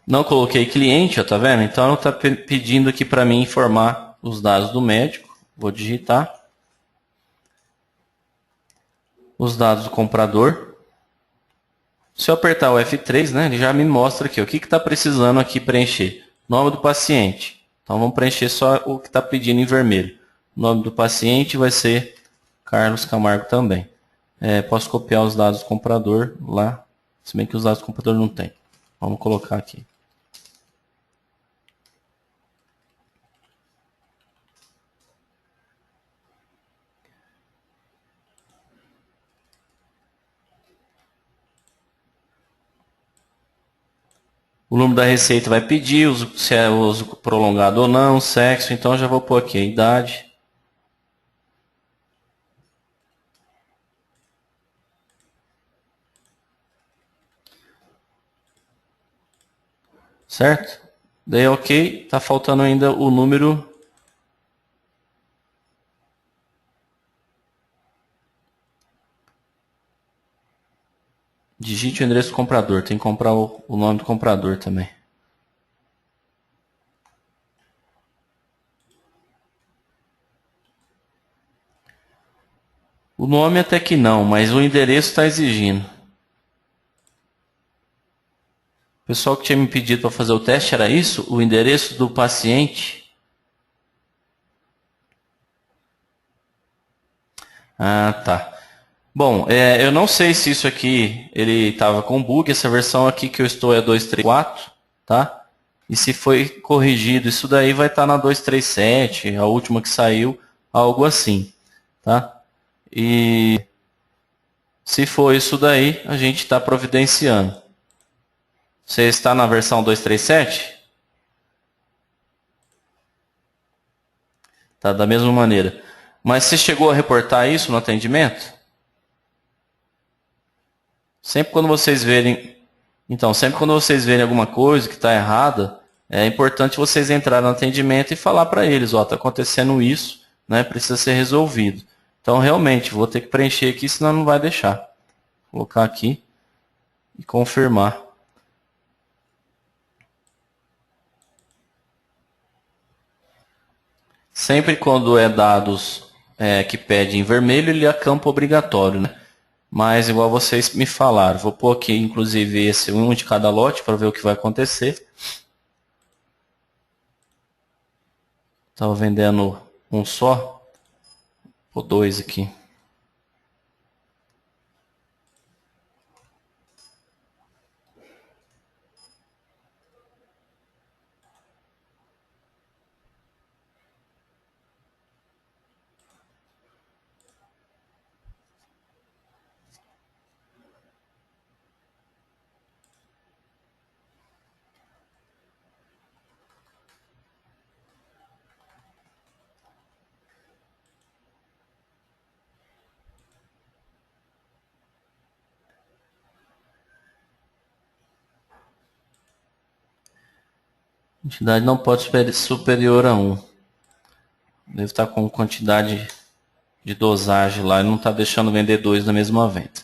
Não coloquei cliente, ó, tá vendo? Então ela está pedindo aqui para mim informar os dados do médico. Vou digitar. Os dados do comprador. Se eu apertar o F3, né, ele já me mostra aqui o que está precisando aqui preencher. Nome do paciente. Então vamos preencher só o que está pedindo em vermelho. O nome do paciente vai ser Carlos Camargo também. Posso copiar os dados do comprador lá, se bem que os dados do comprador não tem. Vamos colocar aqui. O número da receita vai pedir se é uso prolongado ou não, sexo, então eu já vou pôr aqui a idade. Certo? Daí ok, está faltando ainda o número Digite o endereço do comprador. Tem que comprar o nome do comprador também. O nome até que não, mas o endereço está exigindo. O pessoal que tinha me pedido para fazer o teste era isso? O endereço do paciente? Ah, tá. Bom, eu não sei se isso aqui ele estava com bug. Essa versão aqui que eu estou é 2.3.4, tá? E se foi corrigido, isso daí vai estar na 2.3.7, a última que saiu, algo assim, tá? E se for isso daí, a gente está providenciando. Você está na versão 2.3.7? Tá da mesma maneira. Mas você chegou a reportar isso no atendimento? Sempre quando vocês verem, então, sempre quando vocês verem alguma coisa que está errada, é importante vocês entrarem no atendimento e falar para eles, ó, tá acontecendo isso, né? Precisa ser resolvido. Então, realmente, vou ter que preencher aqui, senão não vai deixar. Vou colocar aqui e confirmar. Sempre quando é dados que pede em vermelho, ele é campo obrigatório, né? Mas igual vocês me falaram, vou pôr aqui inclusive esse um de cada lote para ver o que vai acontecer. Estava vendendo um só, ou dois aqui. Quantidade não pode ser superior a um. Deve estar com quantidade de dosagem lá e não está deixando vender dois na mesma venda.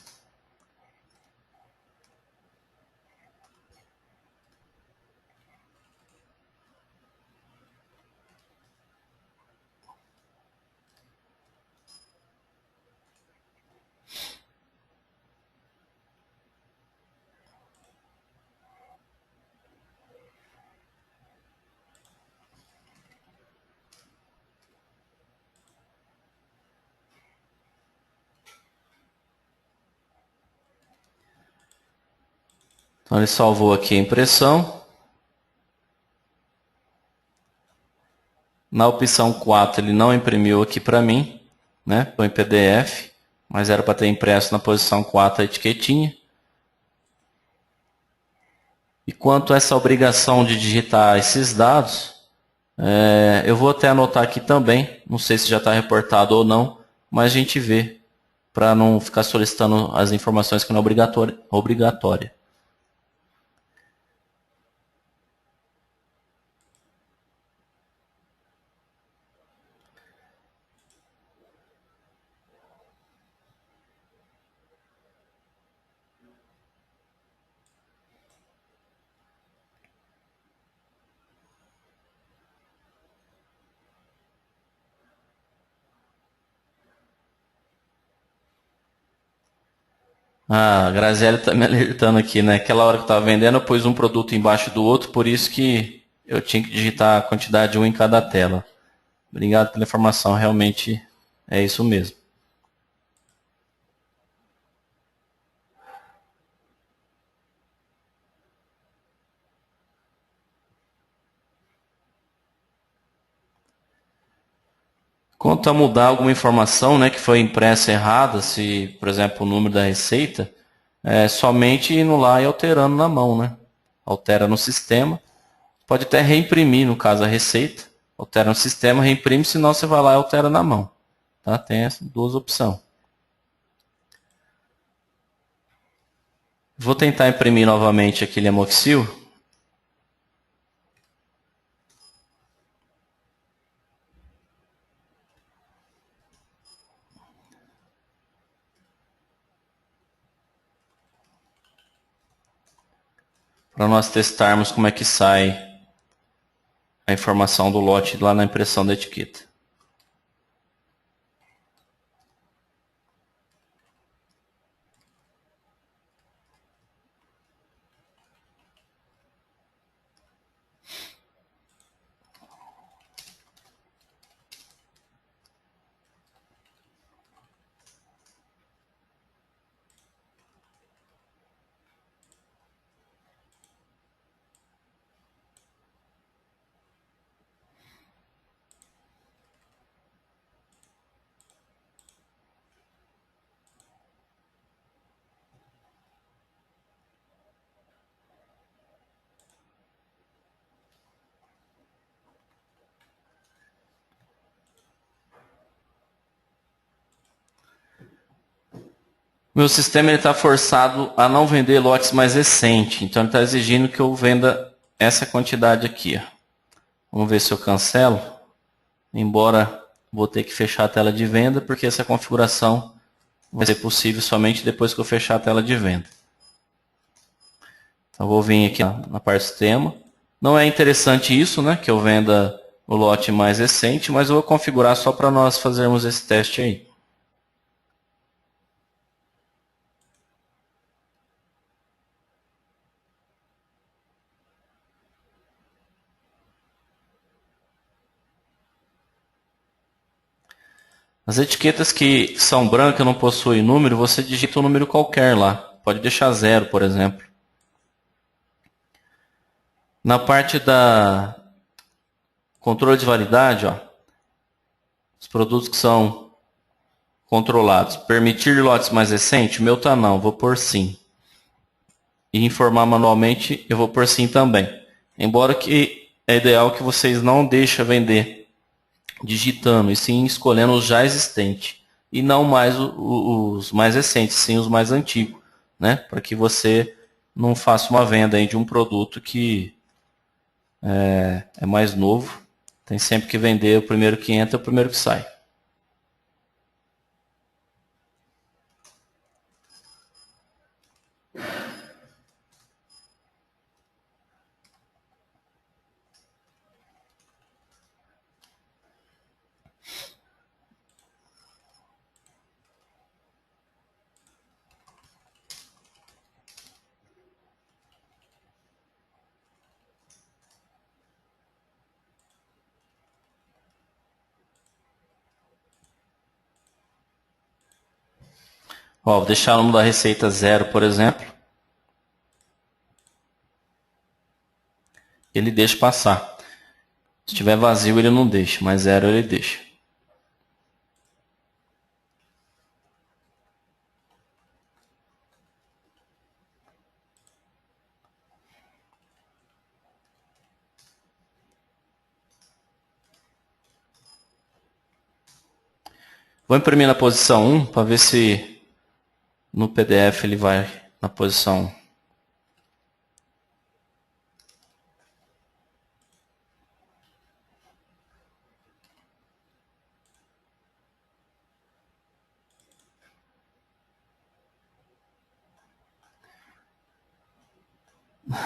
Então ele salvou aqui a impressão. Na opção 4 ele não imprimiu aqui para mim, né? Põe PDF, mas era para ter impresso na posição 4 a etiquetinha. E quanto a essa obrigação de digitar esses dados, eu vou até anotar aqui também, não sei se já está reportado ou não, mas a gente vê, para não ficar solicitando as informações que não é obrigatória. Ah, a Graziella está me alertando aqui, né? Aquela hora que eu estava vendendo, eu pus um produto embaixo do outro, por isso que eu tinha que digitar a quantidade de um em cada tela. Obrigado pela informação, realmente é isso mesmo. Quanto a mudar alguma informação, né, que foi impressa errada, se, por exemplo, o número da receita, é somente indo lá e alterando na mão, né? Altera no sistema. Pode até reimprimir, no caso, a receita. Altera no sistema, reimprime, senão você vai lá e altera na mão. Tá? Tem essas duas opções. Vou tentar imprimir novamente aquele amoxil. para nós testarmos como é que sai a informação do lote lá na impressão da etiqueta. Meu sistema está forçado a não vender lotes mais recentes, então ele está exigindo que eu venda essa quantidade aqui. Ó. Vamos ver se eu cancelo, embora vou ter que fechar a tela de venda, porque essa configuração vai ser possível somente depois que eu fechar a tela de venda. Então vou vir aqui na parte do sistema. Não é interessante isso, né, que eu venda o lote mais recente, mas eu vou configurar só para nós fazermos esse teste aí. As etiquetas que são brancas, não possuem número, você digita um número qualquer lá. Pode deixar 0, por exemplo. Na parte da controle de validade, ó, os produtos que são controlados. Permitir lotes mais recentes, o meu tá não, vou pôr sim. E informar manualmente, eu vou pôr sim também. Embora que é ideal que vocês não deixem vender digitando, e sim escolhendo os já existentes. E não mais os mais recentes, sim os mais antigos. Né? Para que você não faça uma venda aí de um produto que é mais novo. Tem sempre que vender o primeiro que entra e o primeiro que sai. Ó, vou deixar o número da receita 0, por exemplo. Ele deixa passar. Se tiver vazio, ele não deixa, mas 0 ele deixa. Vou imprimir na posição 1 para ver se no PDF ele vai na posição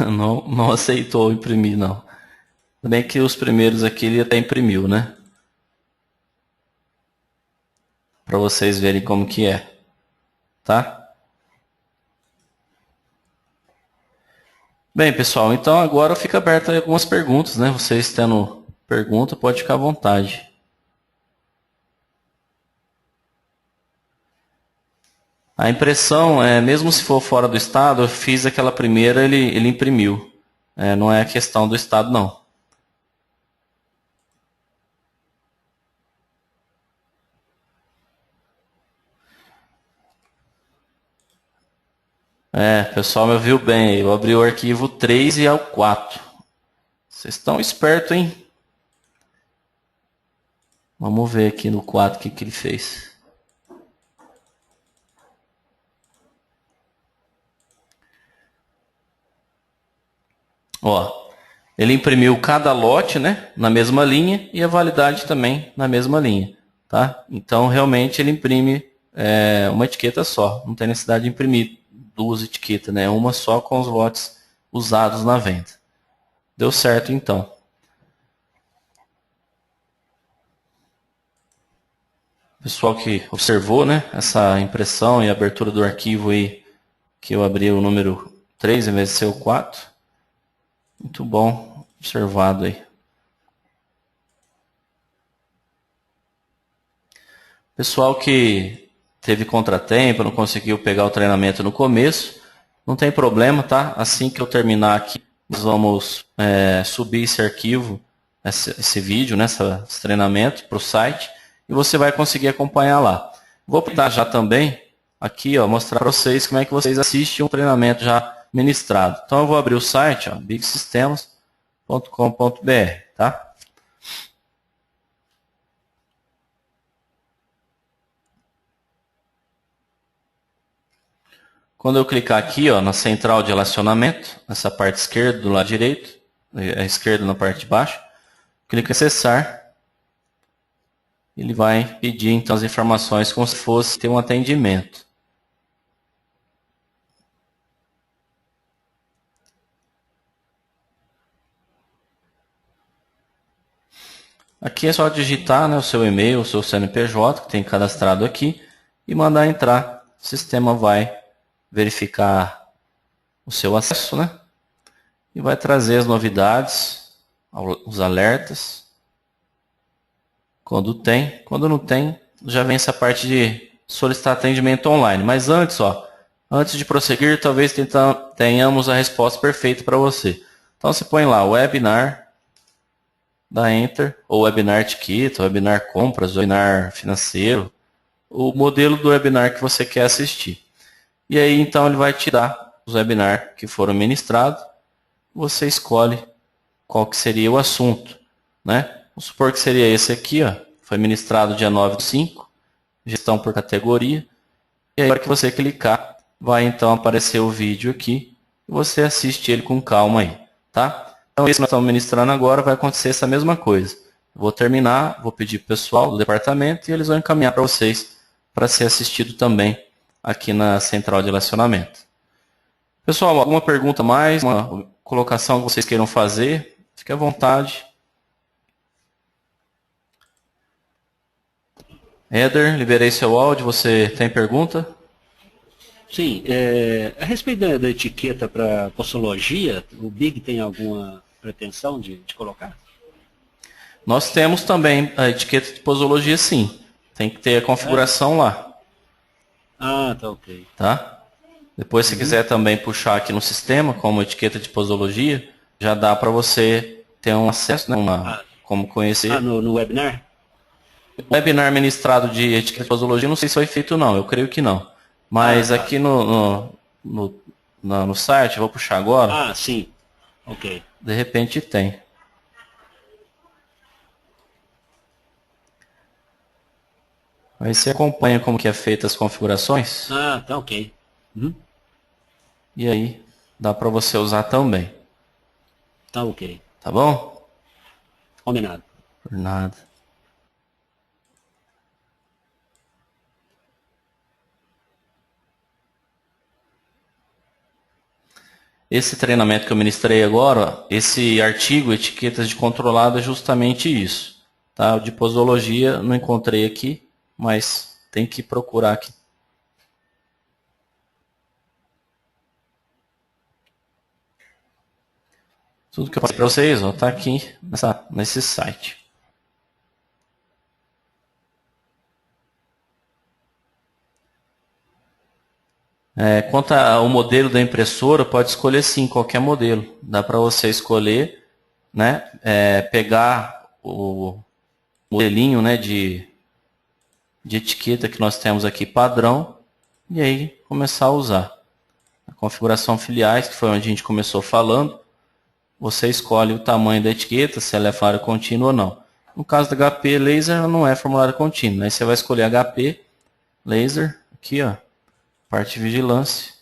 1. Não aceitou imprimir, não. Bem que os primeiros aqui ele até imprimiu, né? Para vocês verem como que é. Tá? Bem, pessoal, então agora fica aberto aí algumas perguntas, né? Vocês tendo pergunta, pode ficar à vontade. A impressão, mesmo se for fora do estado, eu fiz aquela primeira, ele imprimiu. Não é questão do estado, não. O pessoal me ouviu bem. Eu abri o arquivo 3 e é o 4. Vocês estão espertos, hein? Vamos ver aqui no 4 o que ele fez. Ó, ele imprimiu cada lote, né, na mesma linha e a validade também na mesma linha. Tá? Então, realmente, ele imprime uma etiqueta só. Não tem necessidade de imprimir duas etiquetas, né? Uma só com os lotes usados na venda. Deu certo então. Pessoal que observou, né, essa impressão e abertura do arquivo aí, que eu abri o número 3 em vez de ser o 4. Muito bom, observado aí. Pessoal que teve contratempo, não conseguiu pegar o treinamento no começo, não tem problema, tá? Assim que eu terminar aqui, nós vamos subir esse arquivo, esse vídeo, né, esse treinamento para o site, e você vai conseguir acompanhar lá. Vou apontar já também aqui, ó, mostrar para vocês como é que vocês assistem um treinamento já ministrado. Então eu vou abrir o site, ó, bigsystems.com.br, tá? Quando eu clicar aqui, ó, na central de relacionamento, nessa parte esquerda do lado direito, à esquerda na parte de baixo, clico em acessar. Ele vai pedir então as informações como se fosse ter um atendimento. Aqui é só digitar, né, o seu e-mail, o seu CNPJ, que tem cadastrado aqui, e mandar entrar. O sistema vai verificar o seu acesso, né, e vai trazer as novidades, os alertas. Quando tem, quando não tem, já vem essa parte de solicitar atendimento online. Mas antes, ó, antes de prosseguir, talvez tenhamos a resposta perfeita para você. Então você põe lá, webinar, dá Enter, ou webinar etiqueta, webinar compras, webinar financeiro, o modelo do webinar que você quer assistir. E aí então ele vai te dar os webinars que foram ministrados, você escolhe qual que seria o assunto, né? Vamos supor que seria esse aqui, ó, foi ministrado dia 9/5, gestão por categoria, e aí, na hora que você clicar, vai então aparecer o vídeo aqui, e você assiste ele com calma aí, tá? Então esse que nós estamos ministrando agora vai acontecer essa mesma coisa. Vou terminar, vou pedir para o pessoal do departamento, e eles vão encaminhar para vocês, para ser assistido também aqui na central de relacionamento. Pessoal, alguma pergunta mais, uma colocação que vocês queiram fazer, fique à vontade. Éder, liberei seu áudio, você tem pergunta? Sim, a respeito da etiqueta para postologia, o Big tem alguma pretensão de colocar? Nós temos também a etiqueta de posologia, sim. Tem que ter a configuração lá. Ah, tá ok. Tá? Depois, se quiser também puxar aqui no sistema, como etiqueta de posologia, já dá para você ter um acesso, né, como conhecer. Ah, no webinar? O webinar ministrado de etiqueta de posologia, não sei se foi feito não, eu creio que não. Mas aqui no site, vou puxar agora. Ah, sim. Ok. De repente tem. Aí você acompanha como que é feita as configurações. Ah, tá ok. E aí dá para você usar também. Tá ok. Tá bom? Combinado. Por nada. Esse treinamento que eu ministrei agora, esse artigo, etiquetas de controlado, é justamente isso. Tá? O de posologia não encontrei aqui, mas tem que procurar aqui. Tudo que eu passei para vocês está aqui nesse site. Quanto ao modelo da impressora, pode escolher sim, qualquer modelo. Dá para você escolher, né, pegar o modelinho, né, de etiqueta que nós temos aqui padrão e aí começar a usar. A configuração filiais, que foi onde a gente começou falando, você escolhe o tamanho da etiqueta, se ela é formulário contínuo ou não. No caso da HP Laser, ela não é formulário contínuo. Aí você vai escolher HP Laser, aqui ó, parte de vigilância,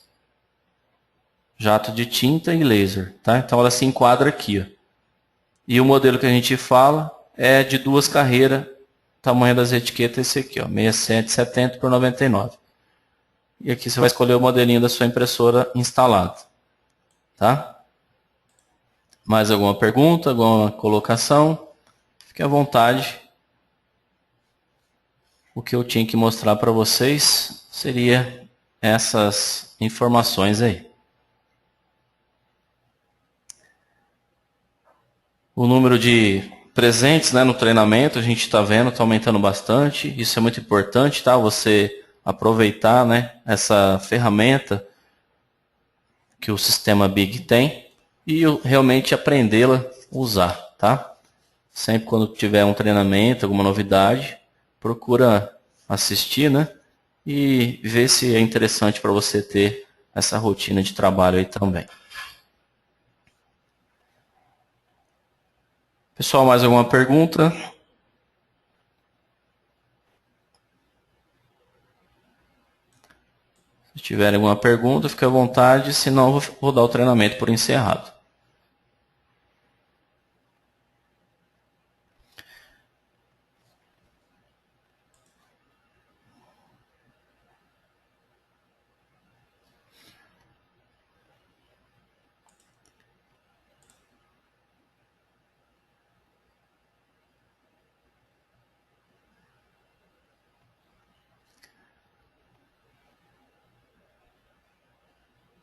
jato de tinta e laser, tá? Então ela se enquadra aqui, ó. E o modelo que a gente fala é de 2 carreiras, tamanho das etiquetas é esse aqui, ó, 6770 por 99. E aqui você vai escolher o modelinho da sua impressora instalada, tá? Mais alguma pergunta, alguma colocação? Fique à vontade. O que eu tinha que mostrar para vocês seria essas informações aí. O número de presentes, né, no treinamento, a gente está vendo, está aumentando bastante. Isso é muito importante, tá? Você aproveitar, né, essa ferramenta que o sistema Big tem e realmente aprendê-la a usar, tá? Sempre quando tiver um treinamento, alguma novidade, procura assistir, né? E ver se é interessante para você ter essa rotina de trabalho aí também. Pessoal, mais alguma pergunta? Se tiverem alguma pergunta, fique à vontade, senão eu vou dar o treinamento por encerrado.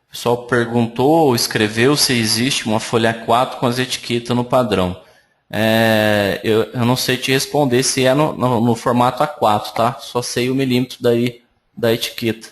O pessoal perguntou ou escreveu se existe uma folha A4 com as etiquetas no padrão. Eu não sei te responder se é no formato A4, tá? Só sei o milímetro daí da etiqueta.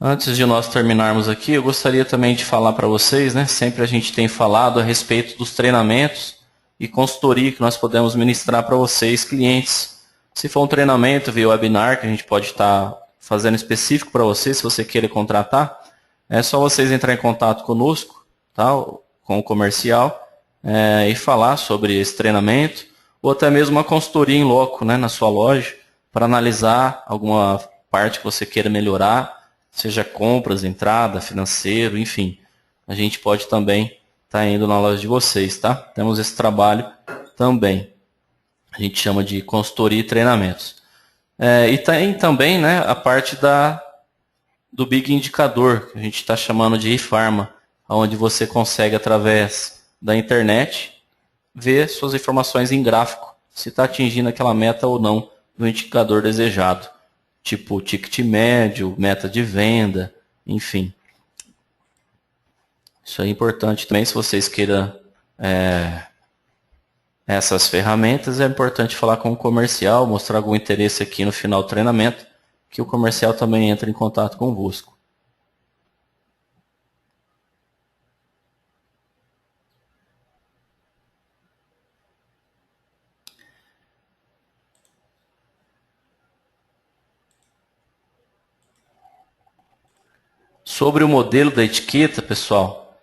Antes de nós terminarmos aqui, eu gostaria também de falar para vocês, né? Sempre a gente tem falado a respeito dos treinamentos e consultoria que nós podemos ministrar para vocês, clientes. Se for um treinamento via webinar, que a gente pode estar fazendo específico para você, se você querer contratar, é só vocês entrar em contato conosco, tá? Com o comercial, e falar sobre esse treinamento, ou até mesmo uma consultoria em loco, né, na sua loja, para analisar alguma parte que você queira melhorar, seja compras, entrada, financeiro, enfim. A gente pode também estar indo na loja de vocês, tá? Temos esse trabalho também. A gente chama de consultoria e treinamentos. E tem também, né, a parte do Big Indicador, que a gente está chamando de e-Pharma, onde você consegue, através da internet, ver suas informações em gráfico, se está atingindo aquela meta ou não do indicador desejado. Tipo ticket médio, meta de venda, enfim. Isso é importante também, se vocês queiram essas ferramentas, é importante falar com o comercial, mostrar algum interesse aqui no final do treinamento, que o comercial também entra em contato convosco. Sobre o modelo da etiqueta, pessoal,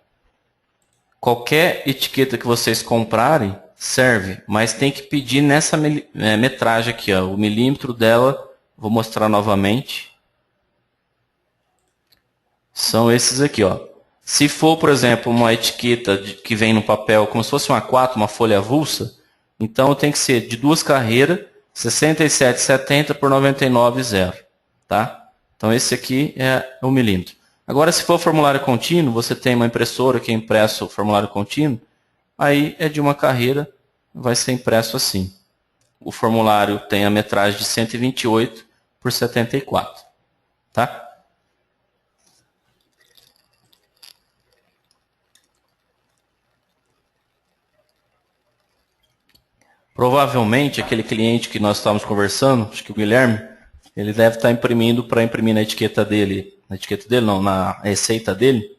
qualquer etiqueta que vocês comprarem serve, mas tem que pedir nessa metragem aqui, ó, o milímetro dela, vou mostrar novamente. São esses aqui, ó. Se for, por exemplo, uma etiqueta que vem no papel como se fosse uma A4, uma folha avulsa, então tem que ser de 2 carreiras, 67,70 por 99,0, tá? Então esse aqui é o milímetro. Agora, se for formulário contínuo, você tem uma impressora que é impresso o formulário contínuo, aí é de uma carreira, vai ser impresso assim. O formulário tem a metragem de 128 por 74, tá? Provavelmente, aquele cliente que nós estávamos conversando, acho que o Guilherme, ele deve estar imprimindo para imprimir na etiqueta dele não, na receita dele,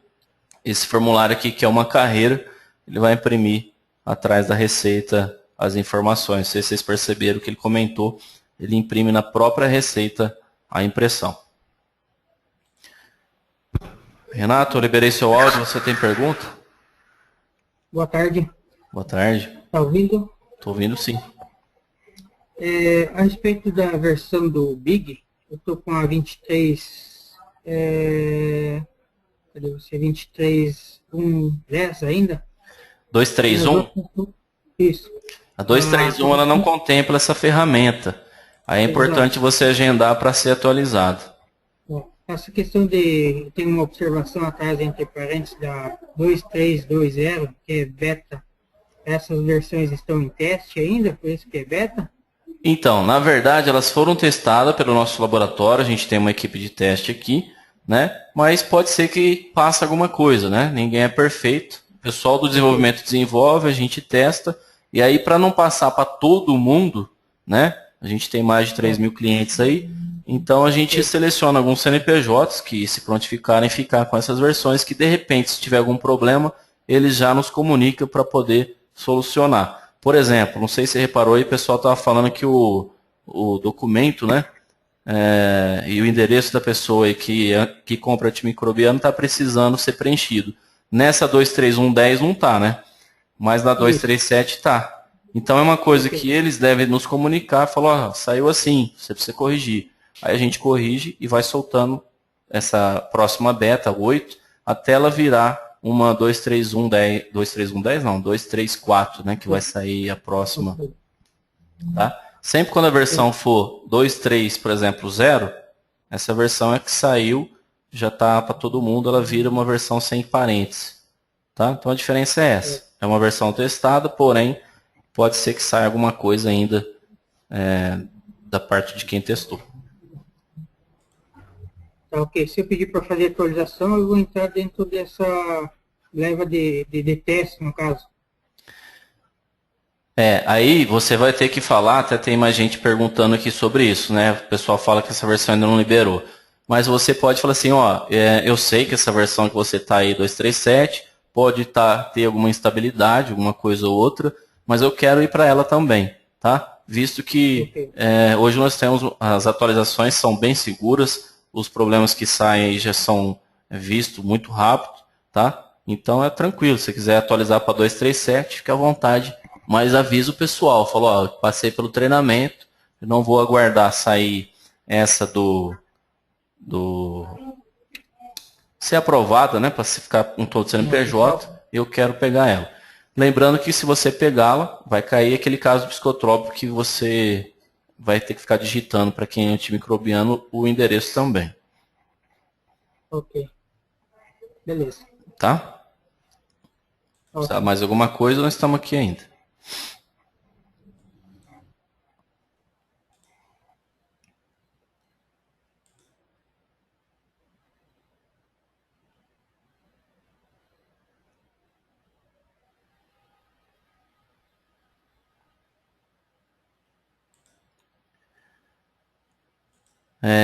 esse formulário aqui que é uma carreira, ele vai imprimir atrás da receita as informações. Não sei se vocês perceberam que ele comentou, ele imprime na própria receita a impressão. Renato, eu liberei seu áudio, você tem pergunta? Boa tarde. Boa tarde. Está ouvindo? Estou ouvindo, sim. A respeito da versão do Big, eu estou com a 23... cadê você? 23.1.10 ainda? 231? Isso. A 231 ela não contempla essa ferramenta. Aí é importante você agendar para ser atualizado. Bom, essa questão de, tem uma observação atrás entre parênteses da 2320, que é beta. Essas versões estão em teste ainda, por isso que é beta? Então, na verdade, elas foram testadas pelo nosso laboratório, a gente tem uma equipe de teste aqui, né? Mas pode ser que passe alguma coisa, né? Ninguém é perfeito. O pessoal do desenvolvimento desenvolve, a gente testa, e aí para não passar para todo mundo, né? A gente tem mais de 3.000 clientes aí, então a gente seleciona alguns CNPJs que se prontificarem ficar com essas versões, que de repente, se tiver algum problema, eles já nos comunicam para poder solucionar. Por exemplo, não sei se você reparou aí, o pessoal estava falando que o documento, né? E o endereço da pessoa aí que compra antimicrobiano está precisando ser preenchido. Nessa 23110 não está, né? Mas na 237 está. Então é uma coisa que eles devem nos comunicar, falou, ó, saiu assim, você precisa corrigir. Aí a gente corrige e vai soltando essa próxima beta, 8, até ela virar uma 23110, 23110 não, 234, né, que vai sair a próxima, tá? Sempre quando a versão for 2.3, por exemplo, 0, essa versão é que saiu, já está para todo mundo, ela vira uma versão sem parênteses. Tá? Então a diferença é essa. É uma versão testada, porém, pode ser que saia alguma coisa ainda da parte de quem testou. Tá, ok. Se eu pedir para fazer atualização, eu vou entrar dentro dessa leva de teste, no caso. Aí você vai ter que falar, até tem mais gente perguntando aqui sobre isso, né? O pessoal fala que essa versão ainda não liberou. Mas você pode falar assim, ó, eu sei que essa versão que você está aí, 237, pode ter alguma instabilidade, alguma coisa ou outra, mas eu quero ir para ela também, tá? Visto que hoje nós temos, as atualizações são bem seguras, os problemas que saem aí já são vistos muito rápido, tá? Então é tranquilo, se você quiser atualizar para 237, fique à vontade. Mas avisa o pessoal, falou, ó, passei pelo treinamento, eu não vou aguardar sair essa do ser aprovada, né, para ficar com todo o CNPJ, eu quero pegar ela. Lembrando que se você pegá-la, vai cair aquele caso psicotrópico que você vai ter que ficar digitando para quem é antimicrobiano o endereço também. Ok. Beleza. Tá? Precisa mais alguma coisa, nós estamos aqui ainda.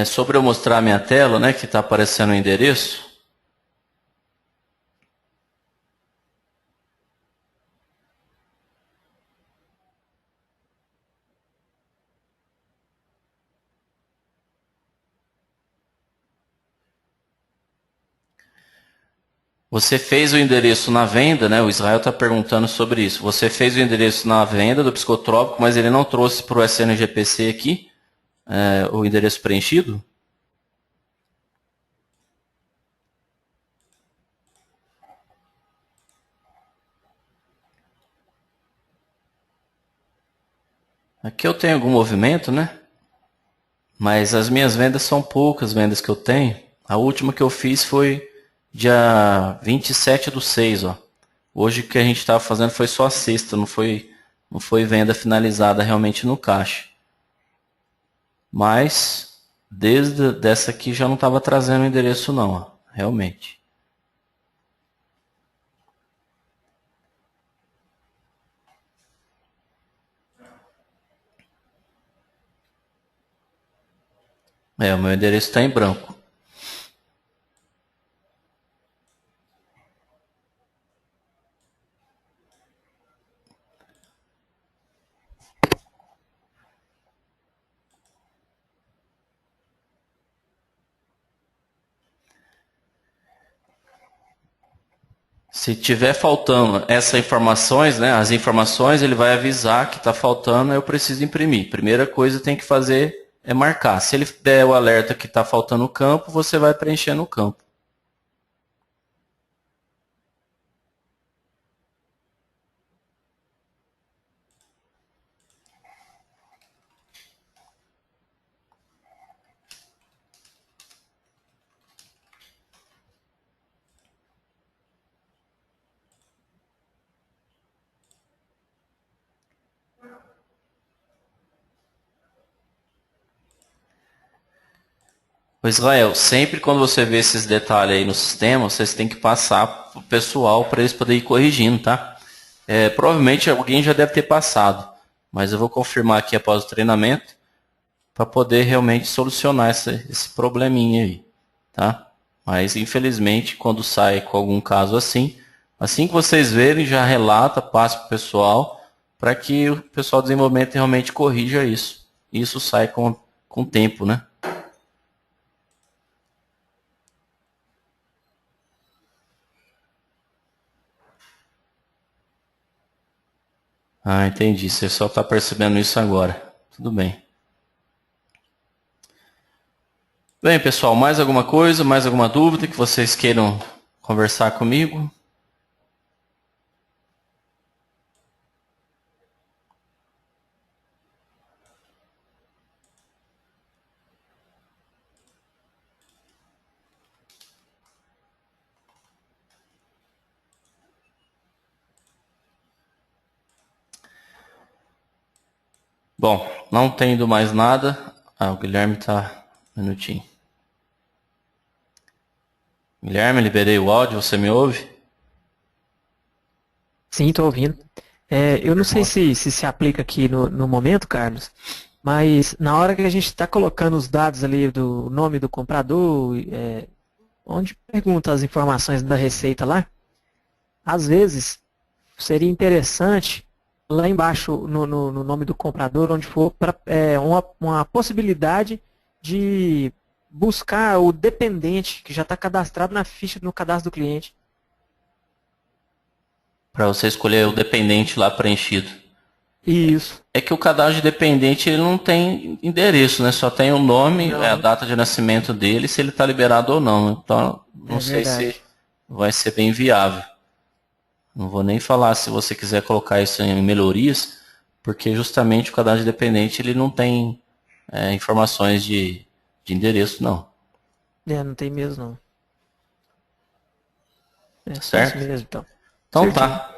Sobre eu mostrar a minha tela, né, que está aparecendo o endereço. Você fez o endereço na venda, né? O Israel está perguntando sobre isso. Você fez o endereço na venda do psicotrópico, mas ele não trouxe para o SNGPC aqui o endereço preenchido? Aqui eu tenho algum movimento, né? Mas as minhas vendas são poucas vendas que eu tenho. A última que eu fiz foi dia 27/6, ó. Hoje o que a gente estava fazendo foi só a sexta, não foi venda finalizada realmente no caixa. Mas desde dessa aqui já não estava trazendo o endereço não, ó, realmente. O meu endereço está em branco. Se tiver faltando essas informações, né, as informações, ele vai avisar que está faltando, eu preciso imprimir. Primeira coisa que tem que fazer é marcar. Se ele der o alerta que está faltando o campo, você vai preencher no campo. Ô Israel, sempre quando você vê esses detalhes aí no sistema, vocês têm que passar pro pessoal para eles poderem ir corrigindo, tá? Provavelmente alguém já deve ter passado, mas eu vou confirmar aqui após o treinamento para poder realmente solucionar esse probleminha aí, tá? Mas infelizmente quando sai com algum caso assim que vocês verem, já relata, passa para o pessoal, para que o pessoal do desenvolvimento realmente corrija isso. Isso sai com o tempo, né? Ah, entendi. Você só está percebendo isso agora. Tudo bem. Bem, pessoal, mais alguma coisa, mais alguma dúvida que vocês queiram conversar comigo? Bom, não tendo mais nada. O Guilherme está... Um minutinho. Guilherme, liberei o áudio, você me ouve? Sim, estou ouvindo. Eu não sei se aplica aqui no momento, Carlos, mas na hora que a gente está colocando os dados ali do nome do comprador, onde pergunta as informações da receita lá, às vezes seria interessante lá embaixo no nome do comprador, onde for, uma possibilidade de buscar o dependente que já está cadastrado na ficha no cadastro do cliente. Para você escolher o dependente lá preenchido. Isso. É que o cadastro de dependente ele não tem endereço, né? Só tem o nome, a data de nascimento dele, se ele está liberado ou não. Então, não sei se vai ser bem viável. Não vou nem falar se você quiser colocar isso em melhorias, porque justamente o cadastro de dependente ele não tem informações de endereço, não. Não tem mesmo, não. Certo? Isso mesmo, então. Então Certinho. tá.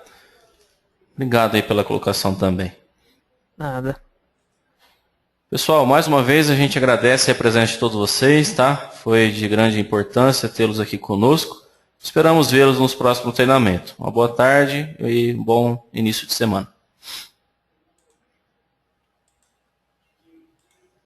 Obrigado aí pela colocação também. Nada. Pessoal, mais uma vez a gente agradece a presença de todos vocês, tá? Foi de grande importância tê-los aqui conosco. Esperamos vê-los nos próximos treinamentos. Uma boa tarde e um bom início de semana.